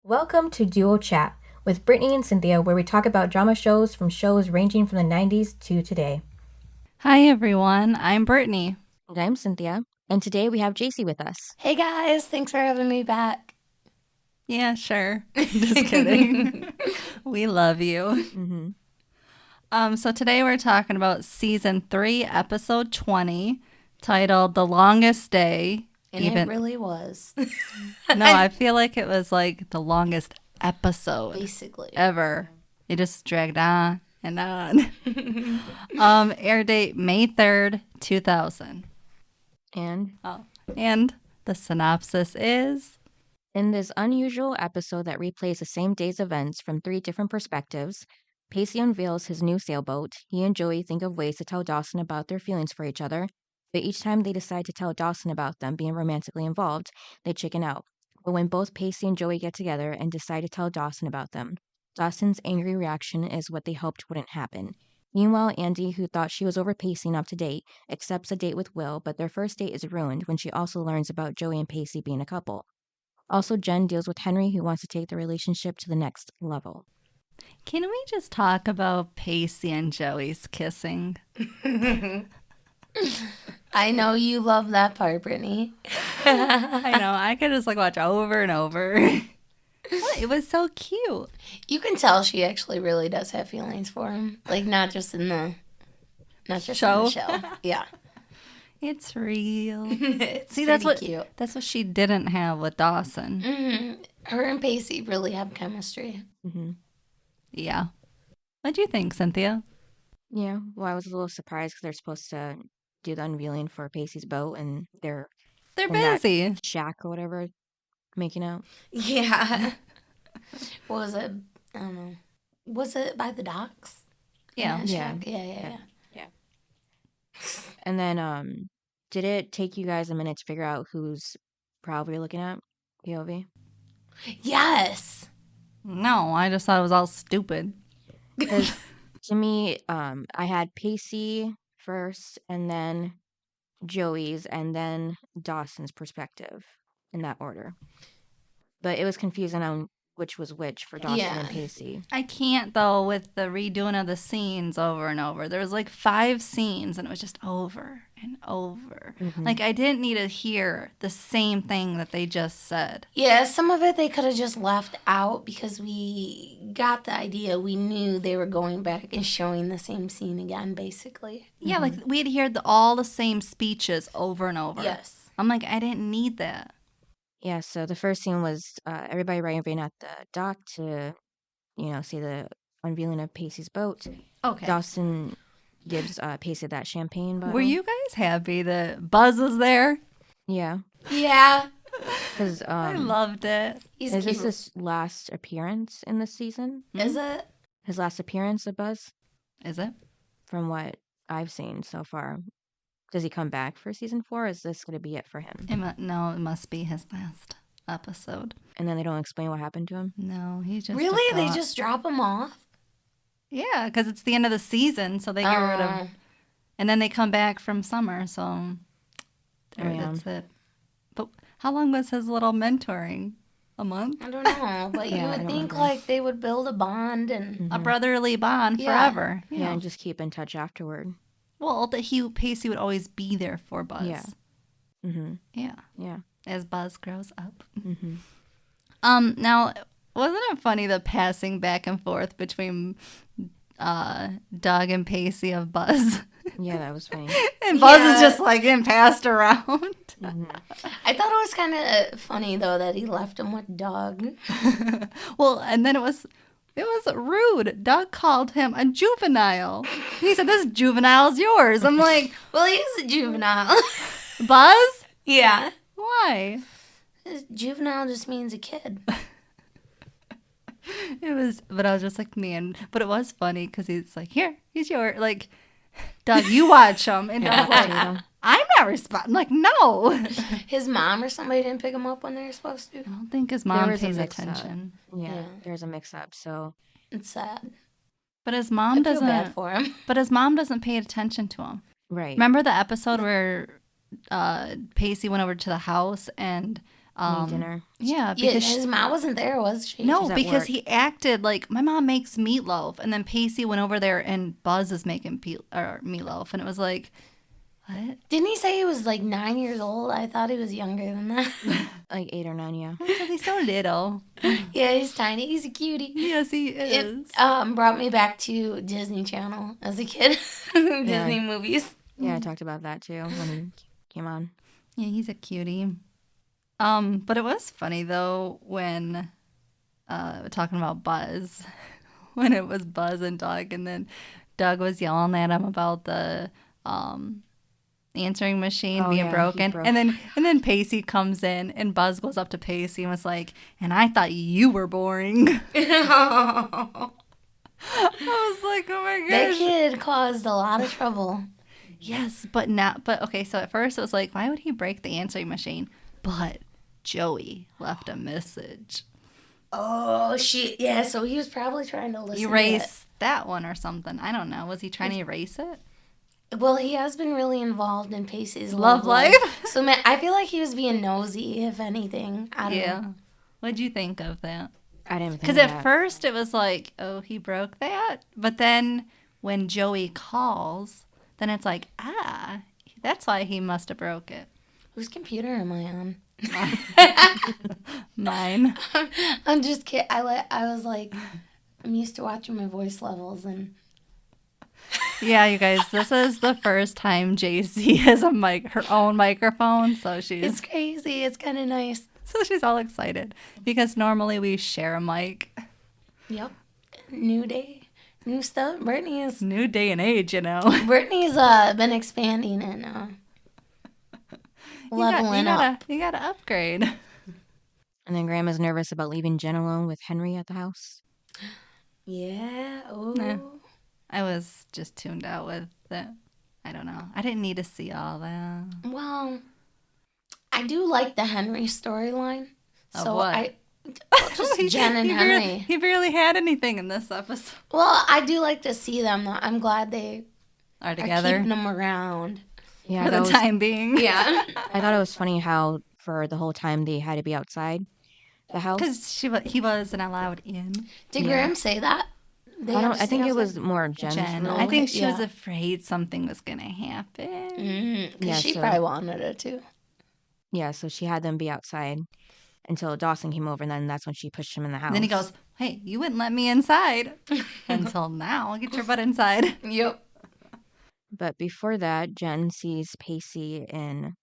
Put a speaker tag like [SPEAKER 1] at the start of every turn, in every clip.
[SPEAKER 1] Welcome to Duo Chat with Brittany and Cynthia, where we talk about drama shows from shows ranging from the 90s to today.
[SPEAKER 2] Hi, everyone. I'm Brittany.
[SPEAKER 1] And I'm Cynthia, and today we have Jaycee with us.
[SPEAKER 3] Hey guys, thanks for having me back.
[SPEAKER 2] Yeah, sure. Just kidding. We love you. So today we're talking about season 3, episode 20, titled "The Longest Day."
[SPEAKER 3] And it really was.
[SPEAKER 2] No, I feel like it was like the longest episode
[SPEAKER 3] Basically.
[SPEAKER 2] ever. It just dragged on and on. Air date May 3rd, 2000.
[SPEAKER 1] And
[SPEAKER 2] The synopsis is...
[SPEAKER 1] In this unusual episode that replays the same day's events from 3 different perspectives, Pacey unveils his new sailboat. He and Joey think of ways to tell Dawson about their feelings for each other, but each time they decide to tell Dawson about them being romantically involved, they chicken out. But when both Pacey and Joey get together and decide to tell Dawson about them, Dawson's angry reaction is what they hoped wouldn't happen. Meanwhile, Andie, who thought she was over Pacey enough to date, accepts a date with Will, but their first date is ruined when she also learns about Joey and Pacey being a couple. Also, Jen deals with Henry, who wants to take the relationship to the next level.
[SPEAKER 2] Can we just talk about Pacey and Joey's kissing?
[SPEAKER 3] I know you love that part, Brittany.
[SPEAKER 2] I know. I could just watch over and over. It was so cute.
[SPEAKER 3] You can tell she actually really does have feelings for him. Not just in the show. Yeah.
[SPEAKER 2] It's real.
[SPEAKER 3] It's
[SPEAKER 2] See, that's what
[SPEAKER 3] cute.
[SPEAKER 2] That's what she didn't have with Dawson.
[SPEAKER 3] Mm-hmm. Her and Pacey really have chemistry.
[SPEAKER 1] Mm-hmm.
[SPEAKER 2] Yeah. What do you think, Cynthia?
[SPEAKER 1] Yeah, well, I was a little surprised because they're supposed to do the unveiling for Pacey's boat, and they're in that
[SPEAKER 2] busy.
[SPEAKER 1] shack or whatever, making out.
[SPEAKER 3] Yeah. What was it? I don't know. Was it by the docks?
[SPEAKER 2] Yeah.
[SPEAKER 3] Yeah.
[SPEAKER 1] And then, did it take you guys a minute to figure out who's probably looking at POV?
[SPEAKER 3] Yes.
[SPEAKER 2] No, I just thought it was all stupid.
[SPEAKER 1] Because to me, I had Pacey first, and then Joey's, and then Dawson's perspective in that order. But it was confusing on which was which for Dawson and Pacey.
[SPEAKER 2] I can't, though, with the redoing of the scenes over and over. There was 5 scenes, and it was just over and over.
[SPEAKER 1] Mm-hmm.
[SPEAKER 2] I didn't need to hear the same thing that they just said.
[SPEAKER 3] Yeah, some of it they could have just left out because we got the idea. We knew they were going back and showing the same scene again, basically.
[SPEAKER 2] Yeah, we had heard all the same speeches over and over.
[SPEAKER 3] Yes.
[SPEAKER 2] I'm I didn't need that.
[SPEAKER 1] Yeah, so the first scene was everybody arriving at the dock to, see the unveiling of Pacey's boat.
[SPEAKER 2] Okay.
[SPEAKER 1] Dawson gives Pacey that champagne bottle.
[SPEAKER 2] Were you guys happy that Buzz was there?
[SPEAKER 1] Yeah.
[SPEAKER 3] Yeah.
[SPEAKER 1] Because
[SPEAKER 2] I loved it.
[SPEAKER 3] He's
[SPEAKER 1] is
[SPEAKER 3] cute.
[SPEAKER 1] this his last appearance in this season?
[SPEAKER 3] Is it?
[SPEAKER 1] His last appearance of Buzz?
[SPEAKER 2] Is it?
[SPEAKER 1] From what I've seen so far. Does he come back for season 4, or is this going to be it for him?
[SPEAKER 2] No, it must be his last episode.
[SPEAKER 1] And then they don't explain what happened to him?
[SPEAKER 2] No, he just...
[SPEAKER 3] Really? They just drop him off?
[SPEAKER 2] Yeah, because it's the end of the season, so they get rid of... And then they come back from summer, so... That's it. But how long was his little mentoring? A month?
[SPEAKER 3] I don't know, but you would think they would build a bond and...
[SPEAKER 2] A brotherly bond forever.
[SPEAKER 1] Yeah, and just keep in touch afterward.
[SPEAKER 2] Well, Pacey would always be there for Buzz.
[SPEAKER 1] Yeah. Mm-hmm.
[SPEAKER 2] Yeah.
[SPEAKER 1] Yeah.
[SPEAKER 2] As Buzz grows up.
[SPEAKER 1] Mm-hmm.
[SPEAKER 2] Now, wasn't it funny the passing back and forth between Doug and Pacey of Buzz?
[SPEAKER 1] Yeah, that was funny.
[SPEAKER 2] And Buzz is just getting passed around.
[SPEAKER 1] Mm-hmm.
[SPEAKER 3] I thought it was kind of funny though that he left him with Doug.
[SPEAKER 2] Well, and then it was rude. Doug called him a juvenile. He said, "This juvenile is yours." I'm like,
[SPEAKER 3] well, he is a juvenile.
[SPEAKER 2] Buzz?
[SPEAKER 3] Yeah.
[SPEAKER 2] Why?
[SPEAKER 3] Juvenile just means a kid.
[SPEAKER 2] But I was just like, man. But it was funny because he's like, here, he's yours. Doug, you watch him. And Doug's like, I'm not responding. No.
[SPEAKER 3] His mom or somebody didn't pick him up when they were supposed to.
[SPEAKER 2] I don't think his mom pays attention.
[SPEAKER 1] Yeah, there's a mix-up, so...
[SPEAKER 3] It's sad.
[SPEAKER 2] But his mom doesn't...
[SPEAKER 3] I feel bad for him.
[SPEAKER 2] But his mom doesn't pay attention to him.
[SPEAKER 1] Right.
[SPEAKER 2] Remember the episode where Pacey went over to the house and
[SPEAKER 1] dinner.
[SPEAKER 2] Yeah, because
[SPEAKER 3] his mom wasn't there, was she?
[SPEAKER 2] No, because he acted like my mom makes meatloaf, and then Pacey went over there and Buzz is making meatloaf, and it was like, what?
[SPEAKER 3] Didn't he say he was like 9 years old? I thought he was younger than that.
[SPEAKER 1] Like 8 or 9, yeah.
[SPEAKER 2] Because he's so little.
[SPEAKER 3] Yeah, he's tiny. He's a cutie.
[SPEAKER 2] Yes, he is.
[SPEAKER 3] It brought me back to Disney Channel as a kid. Disney movies.
[SPEAKER 1] Yeah, I talked about that too when he came on.
[SPEAKER 2] Yeah, he's a cutie. But it was funny though when talking about Buzz, when it was Buzz and Doug, and then Doug was yelling at him about the answering machine being broken, and then Pacey comes in, and Buzz goes up to Pacey and was like, "And I thought you were boring." I was like, "Oh my gosh!"
[SPEAKER 3] That kid caused a lot of trouble.
[SPEAKER 2] Yes, but okay. So at first it was like, why would he break the answering machine? But Joey left a message.
[SPEAKER 3] Oh shit! Yeah, so he was probably trying to listen.
[SPEAKER 2] Erase that one or something. I don't know. Was he trying to erase it?
[SPEAKER 3] Well, he has been really involved in Pacey's
[SPEAKER 2] love life.
[SPEAKER 3] So man, I feel like he was being nosy, if anything. I don't know.
[SPEAKER 2] What'd you think of that?
[SPEAKER 1] I didn't think
[SPEAKER 2] because at first it was like, oh, he broke that, but then when Joey calls, then it's like, that's why he must have broke it.
[SPEAKER 3] Whose computer am I on?
[SPEAKER 2] Mine.
[SPEAKER 3] I'm just kidding. I was like, I'm used to watching my voice levels and.
[SPEAKER 2] Yeah, you guys, this is the first time Jaycee has her own microphone, so
[SPEAKER 3] It's crazy. It's kind of nice.
[SPEAKER 2] So she's all excited because normally we share a mic.
[SPEAKER 3] Yep. New day, new stuff. Brittany is
[SPEAKER 2] new day and age, you know.
[SPEAKER 3] Brittany's been expanding and leveling up.
[SPEAKER 2] You gotta upgrade.
[SPEAKER 1] And then Grandma's nervous about leaving Jen alone with Henry at the house.
[SPEAKER 3] Yeah. Oh.
[SPEAKER 2] Nah. I was just tuned out with it. I don't know. I didn't need to see all that.
[SPEAKER 3] Well, I do like the Henry storyline.
[SPEAKER 2] So what?
[SPEAKER 3] Just Jen and Henry.
[SPEAKER 2] He barely had anything in this episode.
[SPEAKER 3] Well, I do like to see them, though. I'm glad they
[SPEAKER 2] are together.
[SPEAKER 3] Keeping them around.
[SPEAKER 1] Yeah,
[SPEAKER 2] for the time being.
[SPEAKER 3] Yeah.
[SPEAKER 1] I thought it was funny how for the whole time they had to be outside the house.
[SPEAKER 2] Because he wasn't allowed in.
[SPEAKER 3] Did Graham say that?
[SPEAKER 1] I think it was more Jen.
[SPEAKER 2] I think she was afraid something was going to happen.
[SPEAKER 3] Because she probably wanted it too.
[SPEAKER 1] Yeah, so she had them be outside until Dawson came over, and then that's when she pushed him in the house.
[SPEAKER 2] And then he goes, hey, you wouldn't let me inside until now. Get your butt inside.
[SPEAKER 3] Yep.
[SPEAKER 1] But before that, Jen sees Pacey in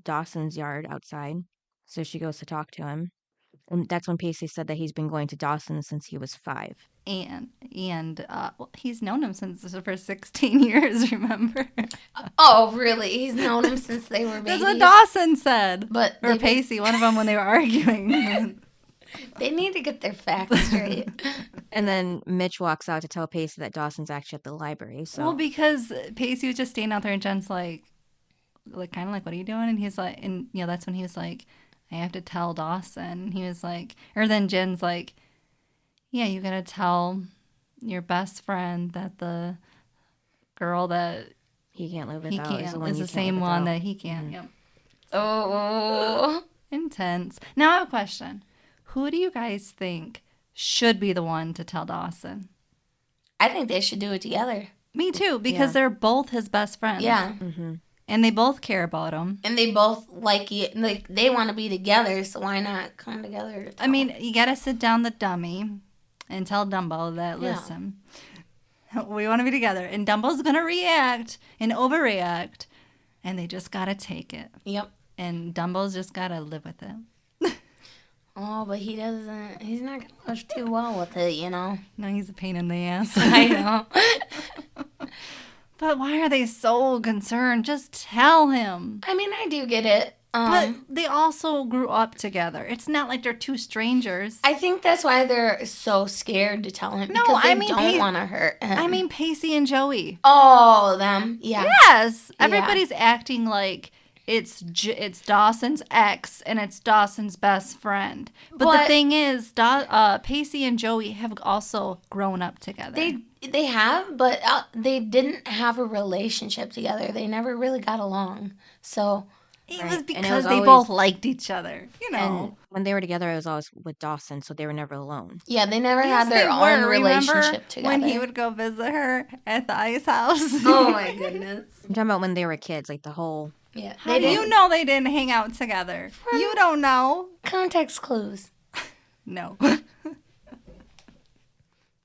[SPEAKER 1] Dawson's yard outside, so she goes to talk to him. And that's when Pacey said that he's been going to Dawson since he was 5.
[SPEAKER 2] And he's known him for 16 years, remember?
[SPEAKER 3] Oh, really? He's known him since they were babies?
[SPEAKER 2] That's what Dawson said.
[SPEAKER 3] Or
[SPEAKER 2] Pacey, one of them when they were arguing.
[SPEAKER 3] They need to get their facts straight.
[SPEAKER 1] And then Mitch walks out to tell Pacey that Dawson's actually at the library. So.
[SPEAKER 2] Well, because Pacey was just standing out there and Jen's like kind of like, what are you doing? And he's like, and that's when he was like, I have to tell Dawson. He was like, or then Jen's like, yeah, you gotta tell your best friend that the girl that
[SPEAKER 1] he can't live without
[SPEAKER 2] is the same one that he can't. Mm-hmm. Yep.
[SPEAKER 3] Oh,
[SPEAKER 2] intense. Now I have a question. Who do you guys think should be the one to tell Dawson?
[SPEAKER 3] I think they should do it together.
[SPEAKER 2] Me too, because they're both his best friends.
[SPEAKER 3] Yeah.
[SPEAKER 2] Mm-hmm. And they both care about him. And
[SPEAKER 3] they both like it. Like, they want to be together, so why not come together?
[SPEAKER 2] I mean, you got to sit down the dummy and tell Dumbo that, listen, we want to be together. And Dumbo's going to react and overreact, and they just got to take it.
[SPEAKER 3] Yep.
[SPEAKER 2] And Dumbo's just got to live with it.
[SPEAKER 3] Oh, but he's not going to live too well with it, you know?
[SPEAKER 2] No, he's a pain in the ass.
[SPEAKER 3] I know.
[SPEAKER 2] But why are they so concerned? Just tell him.
[SPEAKER 3] I mean, I do get it.
[SPEAKER 2] But they also grew up together. It's not like they're two strangers.
[SPEAKER 3] I think that's why they're so scared to tell him.
[SPEAKER 2] No,
[SPEAKER 3] because they don't want to hurt him.
[SPEAKER 2] I mean, Pacey and Joey.
[SPEAKER 3] Oh, them. Yeah.
[SPEAKER 2] Yes. Everybody's acting like it's Dawson's ex and it's Dawson's best friend. But the thing is, Pacey and Joey have also grown up together.
[SPEAKER 3] They have, but they didn't have a relationship together. They never really got along. So
[SPEAKER 2] It was because they both liked each other,
[SPEAKER 1] And when they were together, it was always with Dawson, so they were never alone.
[SPEAKER 3] Yeah, they never had their own relationship together.
[SPEAKER 2] When he would go visit her at the ice house?
[SPEAKER 3] Oh my goodness.
[SPEAKER 1] I'm talking about when they were kids, like the whole...
[SPEAKER 3] Yeah.
[SPEAKER 2] How do you know they didn't hang out together? You don't know.
[SPEAKER 3] Context clues.
[SPEAKER 2] No.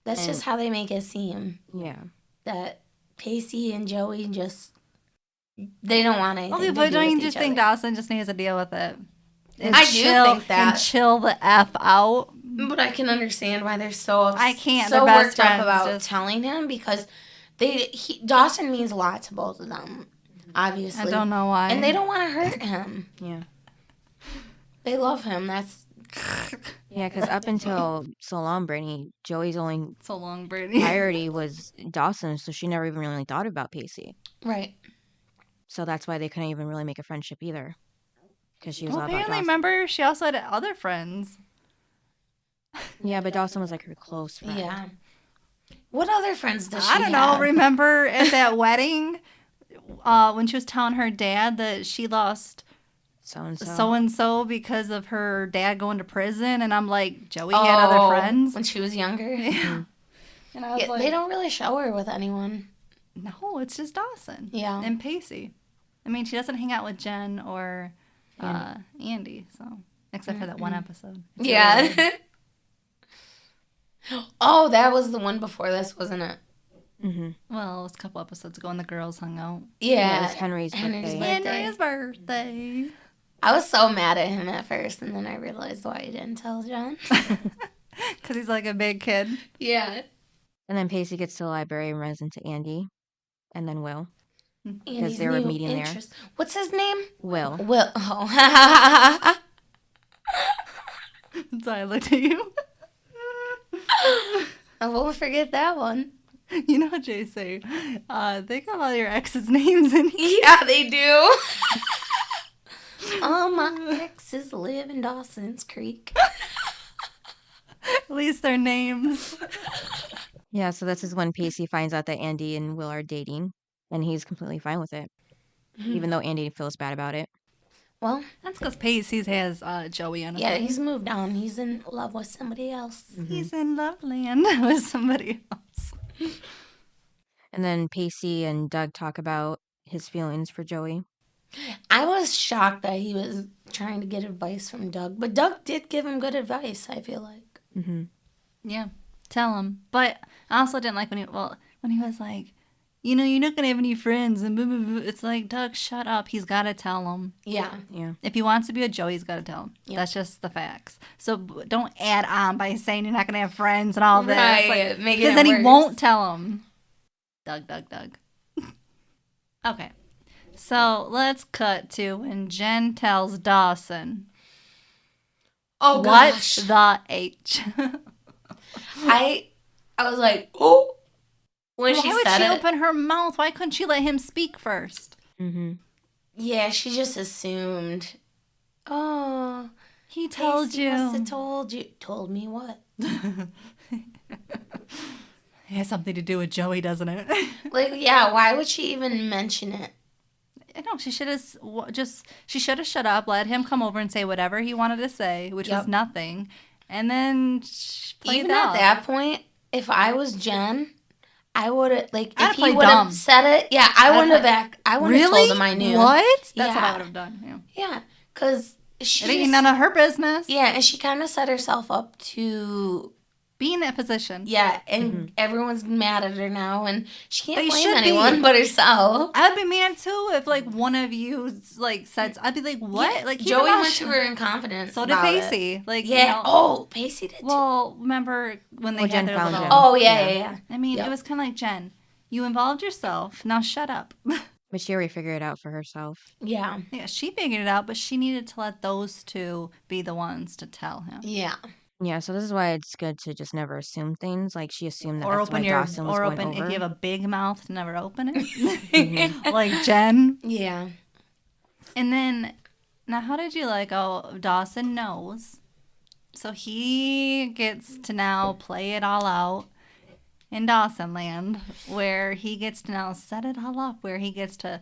[SPEAKER 3] That's just how they make it seem.
[SPEAKER 1] Yeah.
[SPEAKER 3] That Pacey and Joey just... They don't want anything to do
[SPEAKER 2] but don't you
[SPEAKER 3] with
[SPEAKER 2] just
[SPEAKER 3] each
[SPEAKER 2] think
[SPEAKER 3] other.
[SPEAKER 2] Dawson just needs to deal with it?
[SPEAKER 3] I do think that.
[SPEAKER 2] And chill the F out.
[SPEAKER 3] But I can understand why they're so
[SPEAKER 2] I can't.
[SPEAKER 3] so
[SPEAKER 2] They're best
[SPEAKER 3] worked up
[SPEAKER 2] friends,
[SPEAKER 3] about telling him because Dawson means a lot to both of them, obviously.
[SPEAKER 2] I don't know why.
[SPEAKER 3] And they don't want to hurt him.
[SPEAKER 1] Yeah.
[SPEAKER 3] They love him. That's...
[SPEAKER 1] Yeah, because up until so long, Brittany, Joey's only
[SPEAKER 2] Brittany.
[SPEAKER 1] priority was Dawson, so she never even really thought about Pacey.
[SPEAKER 3] Right.
[SPEAKER 1] So that's why they couldn't even really make a friendship either. Because she was all about
[SPEAKER 2] apparently,
[SPEAKER 1] Dawson.
[SPEAKER 2] remember, she also had other friends.
[SPEAKER 1] Yeah, but Dawson was like her close friend.
[SPEAKER 3] Yeah. What other friends does she
[SPEAKER 2] I don't know. Remember at that wedding when she was telling her dad that she lost so-and-so because of her dad going to prison? And I'm like, Joey had other friends?
[SPEAKER 3] When she was younger?
[SPEAKER 2] Yeah. And I was like,
[SPEAKER 3] they don't really show her with anyone.
[SPEAKER 2] No, it's just Dawson.
[SPEAKER 3] Yeah.
[SPEAKER 2] And Pacey. I mean, she doesn't hang out with Jen or Andie, so except for that one episode. It's
[SPEAKER 3] yeah.
[SPEAKER 2] really
[SPEAKER 3] Oh, that was the one before this, wasn't it?
[SPEAKER 1] Mm-hmm.
[SPEAKER 2] well, it was a couple episodes ago, and the girls hung out.
[SPEAKER 3] Yeah.
[SPEAKER 1] It was Henry's birthday.
[SPEAKER 2] Henry's birthday.
[SPEAKER 3] I was so mad at him at first, and then I realized why he didn't tell John.
[SPEAKER 2] Because he's like a big kid.
[SPEAKER 3] Yeah.
[SPEAKER 1] And then Pacey gets to the library and runs into Andie. And then Will.
[SPEAKER 3] Because
[SPEAKER 1] they were meeting there.
[SPEAKER 3] What's his name?
[SPEAKER 1] Will.
[SPEAKER 3] Will. Oh.
[SPEAKER 2] So I looked at you.
[SPEAKER 3] I won't forget that one.
[SPEAKER 2] You know, Jaycee, they got all your exes' names in here.
[SPEAKER 3] Yeah, they do. All my exes live in Dawson's Creek.
[SPEAKER 2] At least their names.
[SPEAKER 1] Yeah, so this is when Pacey finds out that Andie and Will are dating. And he's completely fine with it. Even though Andie feels bad about it.
[SPEAKER 3] Well,
[SPEAKER 2] that's because Pacey has Joey on his
[SPEAKER 3] yeah, he's moved on. He's in love with somebody else.
[SPEAKER 1] Mm-hmm.
[SPEAKER 2] He's in Loveland with somebody else.
[SPEAKER 1] And then Pacey and Doug talk about his feelings for Joey.
[SPEAKER 3] I was shocked that he was trying to get advice from Doug. But Doug did give him good advice, I feel like.
[SPEAKER 1] Mm-hmm.
[SPEAKER 2] Yeah, tell him. But I also didn't like when he was like, you know, you're not going to have any friends. And blah, blah, blah. It's like, Doug, shut up. He's got to tell him.
[SPEAKER 3] Yeah.
[SPEAKER 2] If he wants to be a Joey, he's got to tell him. Yep. That's just the facts. So don't add on by saying you're not going to have friends and all this.
[SPEAKER 3] Right.
[SPEAKER 2] Because then he won't tell him. Doug. Okay. So let's cut to when Jen tells Dawson.
[SPEAKER 3] Oh, gosh.
[SPEAKER 2] What the H?
[SPEAKER 3] I was like, oh. When
[SPEAKER 2] Why would she open her mouth? Why couldn't she let him speak first?
[SPEAKER 1] Mm-hmm.
[SPEAKER 3] Yeah, she just assumed. Oh,
[SPEAKER 2] he told you.
[SPEAKER 3] Must have told you. Told me what?
[SPEAKER 2] It has something to do with Joey, doesn't it?
[SPEAKER 3] Like, yeah. Why would she even mention it?
[SPEAKER 2] No, she should have shut up, let him come over and say whatever he wanted to say, which was nothing, and then
[SPEAKER 3] even at that point, if I was Jen. I would have, like, if he would
[SPEAKER 2] dumb.
[SPEAKER 3] have said it, I wouldn't have told him I knew.
[SPEAKER 2] What? That's what I would have done.
[SPEAKER 3] Yeah, because she...
[SPEAKER 2] It ain't none of her business.
[SPEAKER 3] Yeah, and she kind of set herself up to...
[SPEAKER 2] be in that position.
[SPEAKER 3] Yeah, and everyone's mad at her now, and she can't blame anyone but herself.
[SPEAKER 2] I'd be mad, too, if, like, one of you, like, said... I'd be like, what?
[SPEAKER 3] Yeah,
[SPEAKER 2] like,
[SPEAKER 3] Joey went to her in confidence.
[SPEAKER 2] So did Pacey.
[SPEAKER 3] It.
[SPEAKER 2] Like,
[SPEAKER 3] yeah.
[SPEAKER 2] You know,
[SPEAKER 3] oh, Pacey did too.
[SPEAKER 2] Well, remember when they had their little...
[SPEAKER 1] Jen.
[SPEAKER 3] Oh, yeah.
[SPEAKER 2] I mean, it was kind of like, Jen, you involved yourself. Now shut up.
[SPEAKER 1] But she already figured it out for herself.
[SPEAKER 3] Yeah.
[SPEAKER 2] Yeah, she figured it out, but she needed to let those two be the ones to tell him.
[SPEAKER 3] Yeah.
[SPEAKER 1] Yeah, so this is why it's good to just never assume things. Like, she assumed that that's why Dawson was going over.
[SPEAKER 2] If you have a big mouth, to never open it. Like Jen.
[SPEAKER 3] Yeah.
[SPEAKER 2] And then, now how did you like, Dawson knows. So he gets to now play it all out in Dawson land, where he gets to now set it all up, where he gets to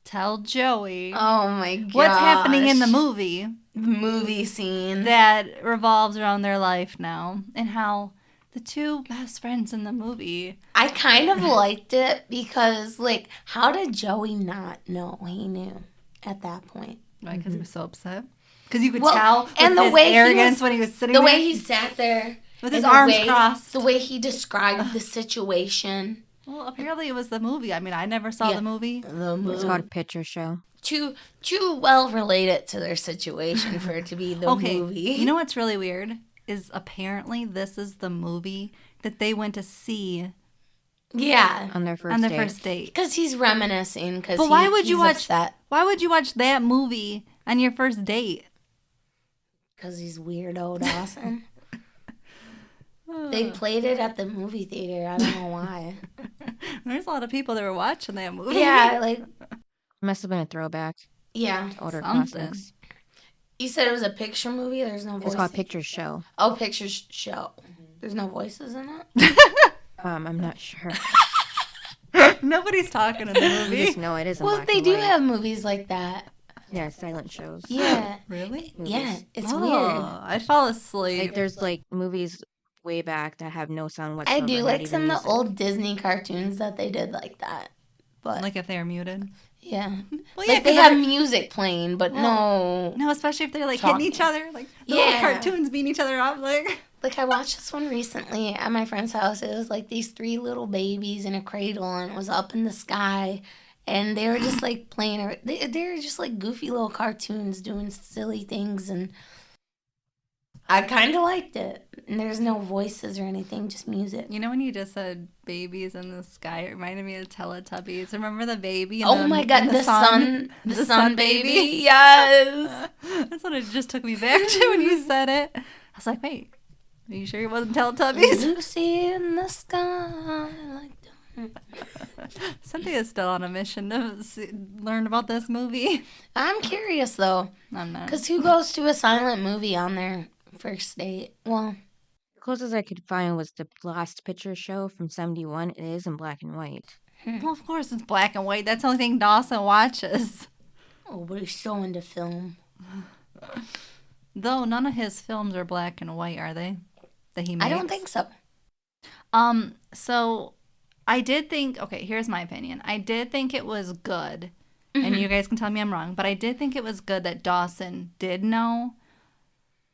[SPEAKER 2] tell Joey
[SPEAKER 3] Oh my god.
[SPEAKER 2] what's happening in the movie.
[SPEAKER 3] The movie scene.
[SPEAKER 2] That revolves around their life now. And how the two best friends in the movie.
[SPEAKER 3] I kind of liked it because, like, how did Joey not know he knew at that point?
[SPEAKER 2] Right, because he was so upset. Because you could tell
[SPEAKER 3] and
[SPEAKER 2] with
[SPEAKER 3] the
[SPEAKER 2] his
[SPEAKER 3] way
[SPEAKER 2] arrogance when he was sitting there.
[SPEAKER 3] The way he sat there.
[SPEAKER 2] With his arms crossed.
[SPEAKER 3] The way he described the situation.
[SPEAKER 2] Well, apparently it was the movie. I mean, I never saw the movie.
[SPEAKER 1] It's called a picture show.
[SPEAKER 3] Too well related to their situation for it to be the movie.
[SPEAKER 2] You know what's really weird? Is apparently this is the movie that they went to see.
[SPEAKER 3] Yeah.
[SPEAKER 2] On their first date.
[SPEAKER 3] Because he's reminiscing. But
[SPEAKER 2] why would you watch that? Why would you watch that movie on your first date?
[SPEAKER 3] Because he's weirdo Dawson. They played it at the movie theater. I don't know why.
[SPEAKER 2] There's a lot of people that were watching that movie.
[SPEAKER 3] Yeah, like...
[SPEAKER 1] Must have been a throwback.
[SPEAKER 3] Yeah.
[SPEAKER 1] To older classics.
[SPEAKER 3] You said it was a picture movie? There's no voices?
[SPEAKER 1] It's called Picture Show.
[SPEAKER 3] Oh, Picture Show. There's no voices in it?
[SPEAKER 1] I'm not sure.
[SPEAKER 2] Nobody's talking in the movie.
[SPEAKER 1] Just know it is.
[SPEAKER 3] Well, they do have movies like that.
[SPEAKER 1] Yeah, silent shows.
[SPEAKER 3] Yeah.
[SPEAKER 2] Really?
[SPEAKER 1] Movies.
[SPEAKER 3] Yeah, it's weird.
[SPEAKER 2] I'd fall asleep.
[SPEAKER 1] Like, there's, like, movies way back that have no sound whatsoever.
[SPEAKER 3] I do like some of the old Disney cartoons that they did like that. But
[SPEAKER 2] like if they were muted?
[SPEAKER 3] Yeah.
[SPEAKER 2] Well,
[SPEAKER 3] like they have music playing, but no.
[SPEAKER 2] No, especially if they're like hitting each other. Like the little cartoons beating each other up.
[SPEAKER 3] Like I watched this one recently at my friend's house. It was like these 3 little babies in a cradle and it was up in the sky. And they were just like playing. They were just like goofy little cartoons doing silly things. And I kind of liked it. And there's no voices or anything, just music.
[SPEAKER 2] You know when you just said babies in the sky, it reminded me of Teletubbies. Remember the baby?
[SPEAKER 3] My God, the sun baby. Yes.
[SPEAKER 2] That's what it just took me back to when you said it. I was like, wait, are you sure it wasn't Teletubbies?
[SPEAKER 3] Lucy in the sky.
[SPEAKER 2] Cynthia's still on a mission to learn about this movie.
[SPEAKER 3] I'm curious, though.
[SPEAKER 2] I'm not.
[SPEAKER 3] Because who goes to a silent movie on their first date? Well,
[SPEAKER 1] the closest I could find was the last Picture Show from '71. It is in black and white.
[SPEAKER 2] Well, of course it's black and white. That's the only thing Dawson watches.
[SPEAKER 3] Oh, but he's so into film.
[SPEAKER 2] Though none of his films are black and white, are they? That he makes?
[SPEAKER 3] I don't think so.
[SPEAKER 2] So I did think, okay, here's my opinion. I did think it was good, and you guys can tell me I'm wrong, but I did think it was good that Dawson did know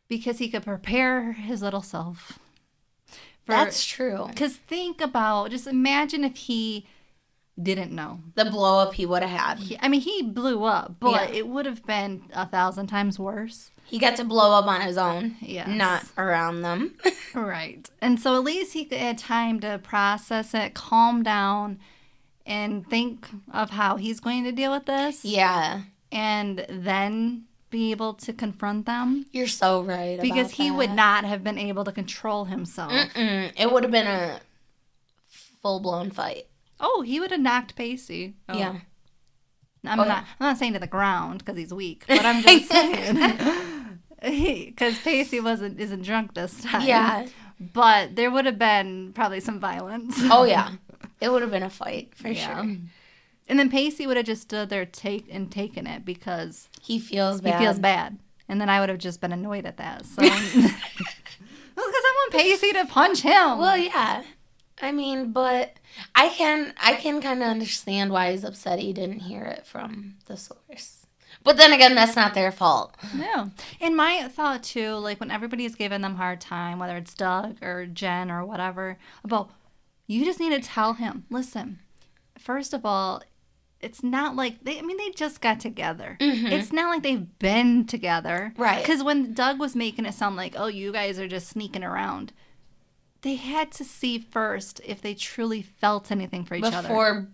[SPEAKER 2] because he could prepare his little self.
[SPEAKER 3] That's true.
[SPEAKER 2] Because just imagine if he didn't know.
[SPEAKER 3] The blow up he would have had.
[SPEAKER 2] He blew up, but it would have been 1,000 times worse.
[SPEAKER 3] He got to blow up on his own,
[SPEAKER 2] yes.
[SPEAKER 3] Not around them.
[SPEAKER 2] Right. And so at least he had time to process it, calm down, and think of how he's going to deal with this.
[SPEAKER 3] Yeah.
[SPEAKER 2] And then be able to confront them.
[SPEAKER 3] You're so right about
[SPEAKER 2] because he
[SPEAKER 3] that.
[SPEAKER 2] would not have been able to control himself.
[SPEAKER 3] It would have been a full-blown fight.
[SPEAKER 2] Oh, he would have knocked Pacey. Oh.
[SPEAKER 3] Yeah.
[SPEAKER 2] I'm not saying to the ground because he's weak, but I'm just saying because Pacey isn't drunk this time.
[SPEAKER 3] Yeah.
[SPEAKER 2] But there would have been probably some violence.
[SPEAKER 3] Oh yeah, it would have been a fight for sure.
[SPEAKER 2] And then Pacey would have just stood there taken it because
[SPEAKER 3] he feels bad.
[SPEAKER 2] And then I would have just been annoyed at that. So because I want Pacey to punch him.
[SPEAKER 3] Well, yeah. I mean, but I can kind of understand why he's upset he didn't hear it from the source. But then again, that's not their fault.
[SPEAKER 2] No. And my thought, too, like when everybody's giving them a hard time, whether it's Doug or Jen or whatever, about you just need to tell him, listen, first of all, it's not like they just got together. It's not like they've been together.
[SPEAKER 3] Right.
[SPEAKER 2] Because when Doug was making it sound like, oh, you guys are just sneaking around, they had to see first if they truly felt anything for each other.
[SPEAKER 3] Before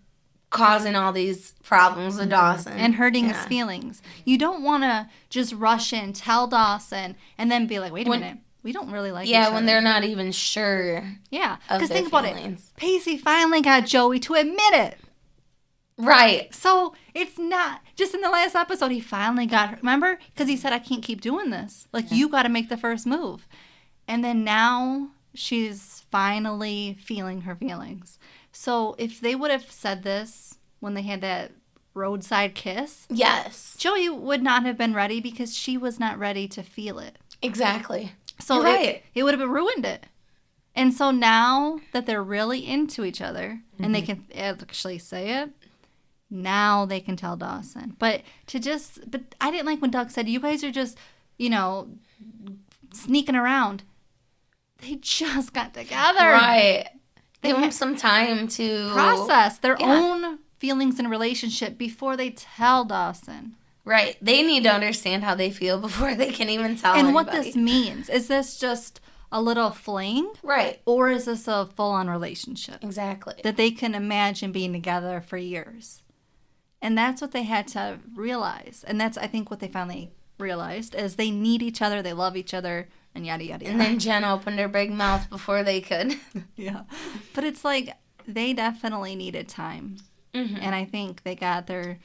[SPEAKER 3] causing all these problems with Dawson.
[SPEAKER 2] And hurting his feelings. You don't want to just rush in, tell Dawson, and then be like, wait a minute. We don't really like each other.
[SPEAKER 3] Yeah, when they're not even sure.
[SPEAKER 2] Yeah,
[SPEAKER 3] because
[SPEAKER 2] think about it. Pacey finally got Joey to admit it.
[SPEAKER 3] Right.
[SPEAKER 2] So it's not just in the last episode he finally got her. Remember? Because he said, I can't keep doing this. Like, you got to make the first move. And then now she's finally feeling her feelings. So if they would have said this when they had that roadside kiss.
[SPEAKER 3] Yes.
[SPEAKER 2] Joey would not have been ready because she was not ready to feel it.
[SPEAKER 3] Exactly.
[SPEAKER 2] So it would have ruined it. And so now that they're really into each other and they can actually say it, now they can tell Dawson. But I didn't like when Doug said, you guys are just, sneaking around. They just got together.
[SPEAKER 3] Right. They want some time to
[SPEAKER 2] process their own feelings and relationship before they tell Dawson.
[SPEAKER 3] Right. They need to understand how they feel before they can even tell anybody.
[SPEAKER 2] What this means. Is this just a little fling?
[SPEAKER 3] Right.
[SPEAKER 2] Or is this a full-on relationship?
[SPEAKER 3] Exactly.
[SPEAKER 2] That they can imagine being together for years. And that's what they had to realize. And that's, I think, what they finally realized is they need each other, they love each other, and yada, yada, yada.
[SPEAKER 3] And then Jen opened her big mouth before they could.
[SPEAKER 2] Yeah. But it's like they definitely needed time. Mm-hmm. And I think they got their...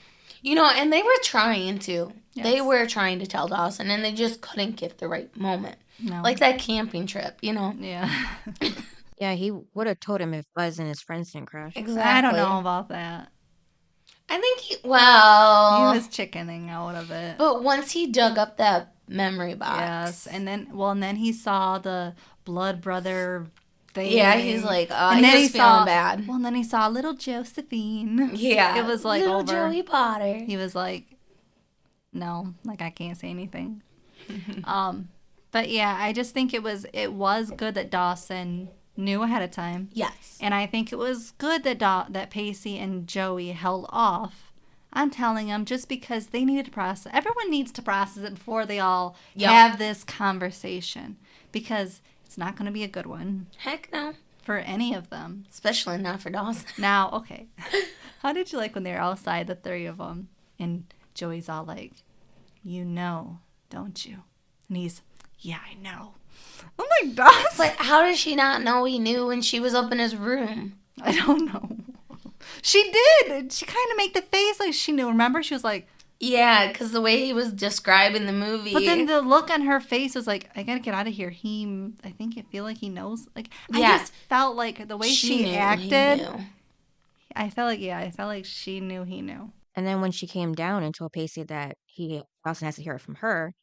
[SPEAKER 3] and they were trying to.
[SPEAKER 2] Yes.
[SPEAKER 3] They were trying to tell Dawson, and they just couldn't get the right moment.
[SPEAKER 2] No.
[SPEAKER 3] Like that camping trip,
[SPEAKER 2] Yeah.
[SPEAKER 1] Yeah, he would have told him if Buzz and his friends didn't crash.
[SPEAKER 3] Exactly.
[SPEAKER 2] I don't know about that.
[SPEAKER 3] I think he
[SPEAKER 2] He was chickening out of it.
[SPEAKER 3] But once he dug up that memory box.
[SPEAKER 2] Yes, and then he saw the blood brother thing.
[SPEAKER 3] Yeah, he's like, and then he's feeling bad.
[SPEAKER 2] Well, and then he saw little Josephine.
[SPEAKER 3] Yeah.
[SPEAKER 2] It was like
[SPEAKER 3] little
[SPEAKER 2] over.
[SPEAKER 3] Joey Potter.
[SPEAKER 2] He was like, no, like I can't say anything. But yeah, I just think it was good that Dawson knew ahead of time.
[SPEAKER 3] Yes.
[SPEAKER 2] And I think it was good that that Pacey and Joey held off on telling him just because they needed to process. Everyone needs to process it before they all have this conversation because it's not going to be a good one.
[SPEAKER 3] Heck no.
[SPEAKER 2] For any of them.
[SPEAKER 3] Especially not for Dawson.
[SPEAKER 2] Now, okay. How did you like when they were outside, the three of them, and Joey's all like, don't you? And he's, yeah, I know. I'm like, Dawson.
[SPEAKER 3] But how did she not know he knew when she was up in his room?
[SPEAKER 2] I don't know. She did. She kind of made the face like she knew. Remember? She was like...
[SPEAKER 3] Yeah, because the way he was describing the movie...
[SPEAKER 2] But then the look on her face was like, I gotta get out of here. I feel like he knows. Like, I just felt like the way she acted... I felt like she knew he knew.
[SPEAKER 1] And then when she came down and told Pacey that Dawson has to hear it from her,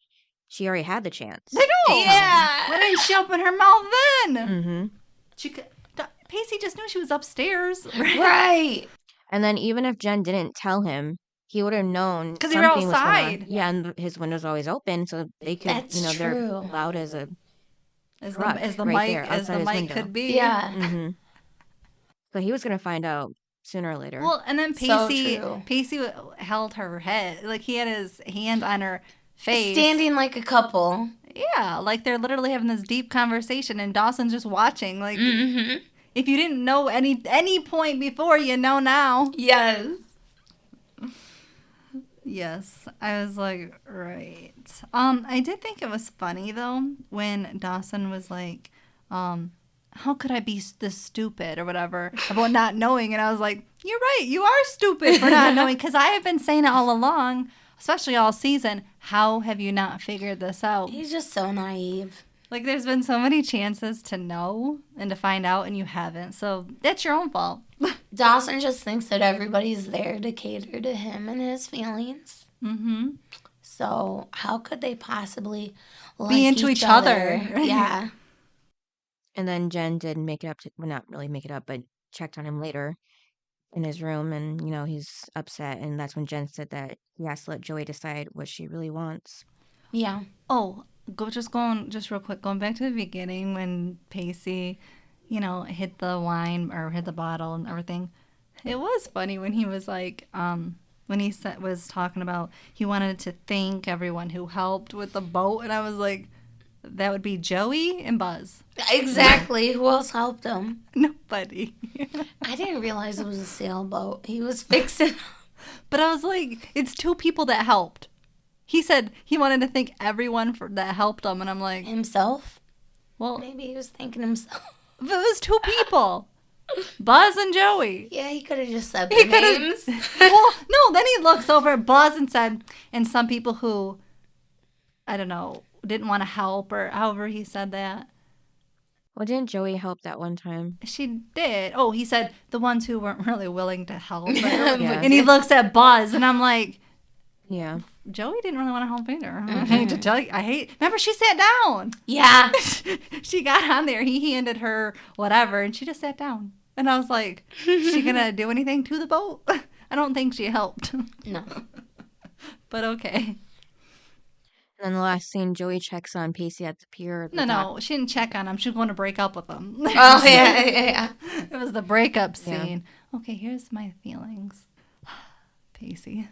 [SPEAKER 1] she already had the chance.
[SPEAKER 2] I know.
[SPEAKER 3] Yeah.
[SPEAKER 2] Why didn't she open her mouth then?
[SPEAKER 1] Mm-hmm.
[SPEAKER 2] Pacey just knew she was upstairs.
[SPEAKER 3] Right.
[SPEAKER 1] And then even if Jen didn't tell him, he would have known
[SPEAKER 2] because they were outside.
[SPEAKER 1] Yeah, and his window's always open, so they could,
[SPEAKER 3] That's
[SPEAKER 1] they're
[SPEAKER 3] true.
[SPEAKER 1] loud as a
[SPEAKER 2] as
[SPEAKER 1] the
[SPEAKER 2] mic could be.
[SPEAKER 3] Yeah.
[SPEAKER 1] Mm-hmm. So he was gonna find out sooner or later.
[SPEAKER 2] Well, and then Pacey held her head, like he had his hand on her face,
[SPEAKER 3] standing like a couple.
[SPEAKER 2] Yeah, like they're literally having this deep conversation, and Dawson's just watching. Like, if you didn't know any point before, you know now.
[SPEAKER 3] Yes.
[SPEAKER 2] Yes, I was like, right. I did think it was funny though when Dawson was like, how could I be this stupid or whatever about not knowing? And I was like, you're right, you are stupid for not knowing, because I have been saying it all along, especially all season. How have you not figured this out?
[SPEAKER 3] He's just so naive.
[SPEAKER 2] Like, there's been so many chances to know and to find out, and you haven't. So that's your own fault.
[SPEAKER 3] Dawson just thinks that everybody's there to cater to him and his feelings.
[SPEAKER 2] Mm-hmm.
[SPEAKER 3] So how could they possibly
[SPEAKER 2] be into each other?
[SPEAKER 3] Yeah.
[SPEAKER 1] And then Jen did make it up not really make it up, but checked on him later in his room, and he's upset, and that's when Jen said that he has to let Joey decide what she really wants.
[SPEAKER 3] Yeah.
[SPEAKER 2] Oh, just real quick, going back to the beginning when Pacey, hit the wine or hit the bottle and everything. It was funny when he was like, when he was talking about he wanted to thank everyone who helped with the boat, and I was like, that would be Joey and Buzz.
[SPEAKER 3] Exactly. Who else helped him?
[SPEAKER 2] Nobody.
[SPEAKER 3] I didn't realize it was a sailboat. He was fixing.
[SPEAKER 2] But I was like, it's two people that helped. He said he wanted to thank everyone that helped him, and I'm like,
[SPEAKER 3] himself?
[SPEAKER 2] Well,
[SPEAKER 3] maybe he was thanking himself.
[SPEAKER 2] But it was two people. Buzz and Joey.
[SPEAKER 3] Yeah, he could have just said their names.
[SPEAKER 2] Well, no, then he looks over at Buzz and said, and some people who, I don't know, didn't want to help, or however he said that.
[SPEAKER 1] Well, didn't Joey help that one time?
[SPEAKER 2] She did. Oh, he said the ones who weren't really willing to help.
[SPEAKER 1] Yeah.
[SPEAKER 2] And he looks at Buzz, and I'm like,
[SPEAKER 1] yeah,
[SPEAKER 2] Joey didn't really want to help either. I hate to tell you. Remember, she sat down.
[SPEAKER 3] Yeah.
[SPEAKER 2] She got on there. He handed her whatever, and she just sat down. And I was like, is she going to do anything to the boat? I don't think she helped.
[SPEAKER 3] No.
[SPEAKER 2] But okay.
[SPEAKER 1] And then the last scene, Joey checks on Pacey at the pier.
[SPEAKER 2] No, she didn't check on him. She was going to break up with him.
[SPEAKER 3] Oh, yeah.
[SPEAKER 2] It was the breakup scene. Yeah. Okay, here's my feelings. Pacey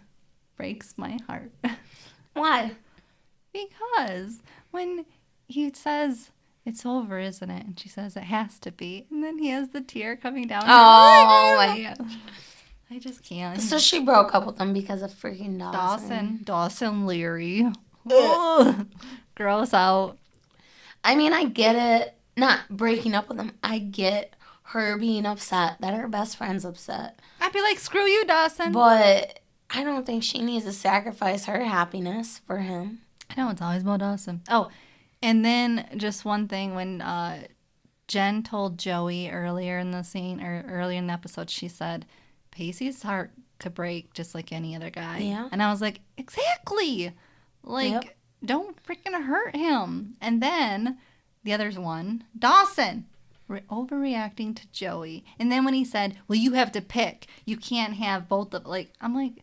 [SPEAKER 2] breaks my heart.
[SPEAKER 3] Why?
[SPEAKER 2] Because when he says, it's over, isn't it? And she says, it has to be. And then he has the tear coming down.
[SPEAKER 3] Oh, my gosh.
[SPEAKER 2] I just can't.
[SPEAKER 3] So she broke up with him because of freaking Dawson.
[SPEAKER 2] Dawson Leary. Ugh. Gross out.
[SPEAKER 3] I mean, I get it. Not breaking up with him. I get her being upset that her best friend's upset.
[SPEAKER 2] I'd be like, screw you, Dawson.
[SPEAKER 3] But I don't think she needs to sacrifice her happiness for him.
[SPEAKER 2] I know, it's always about Dawson. Oh, and then just one thing. When Jen told Joey earlier in the scene, or earlier in the episode, she said, Pacey's heart could break just like any other guy.
[SPEAKER 3] Yeah.
[SPEAKER 2] And I was like, exactly. Like, don't freaking hurt him. And then the other's one, Dawson, overreacting to Joey. And then when he said, well, you have to pick. You can't have both of, like, I'm like,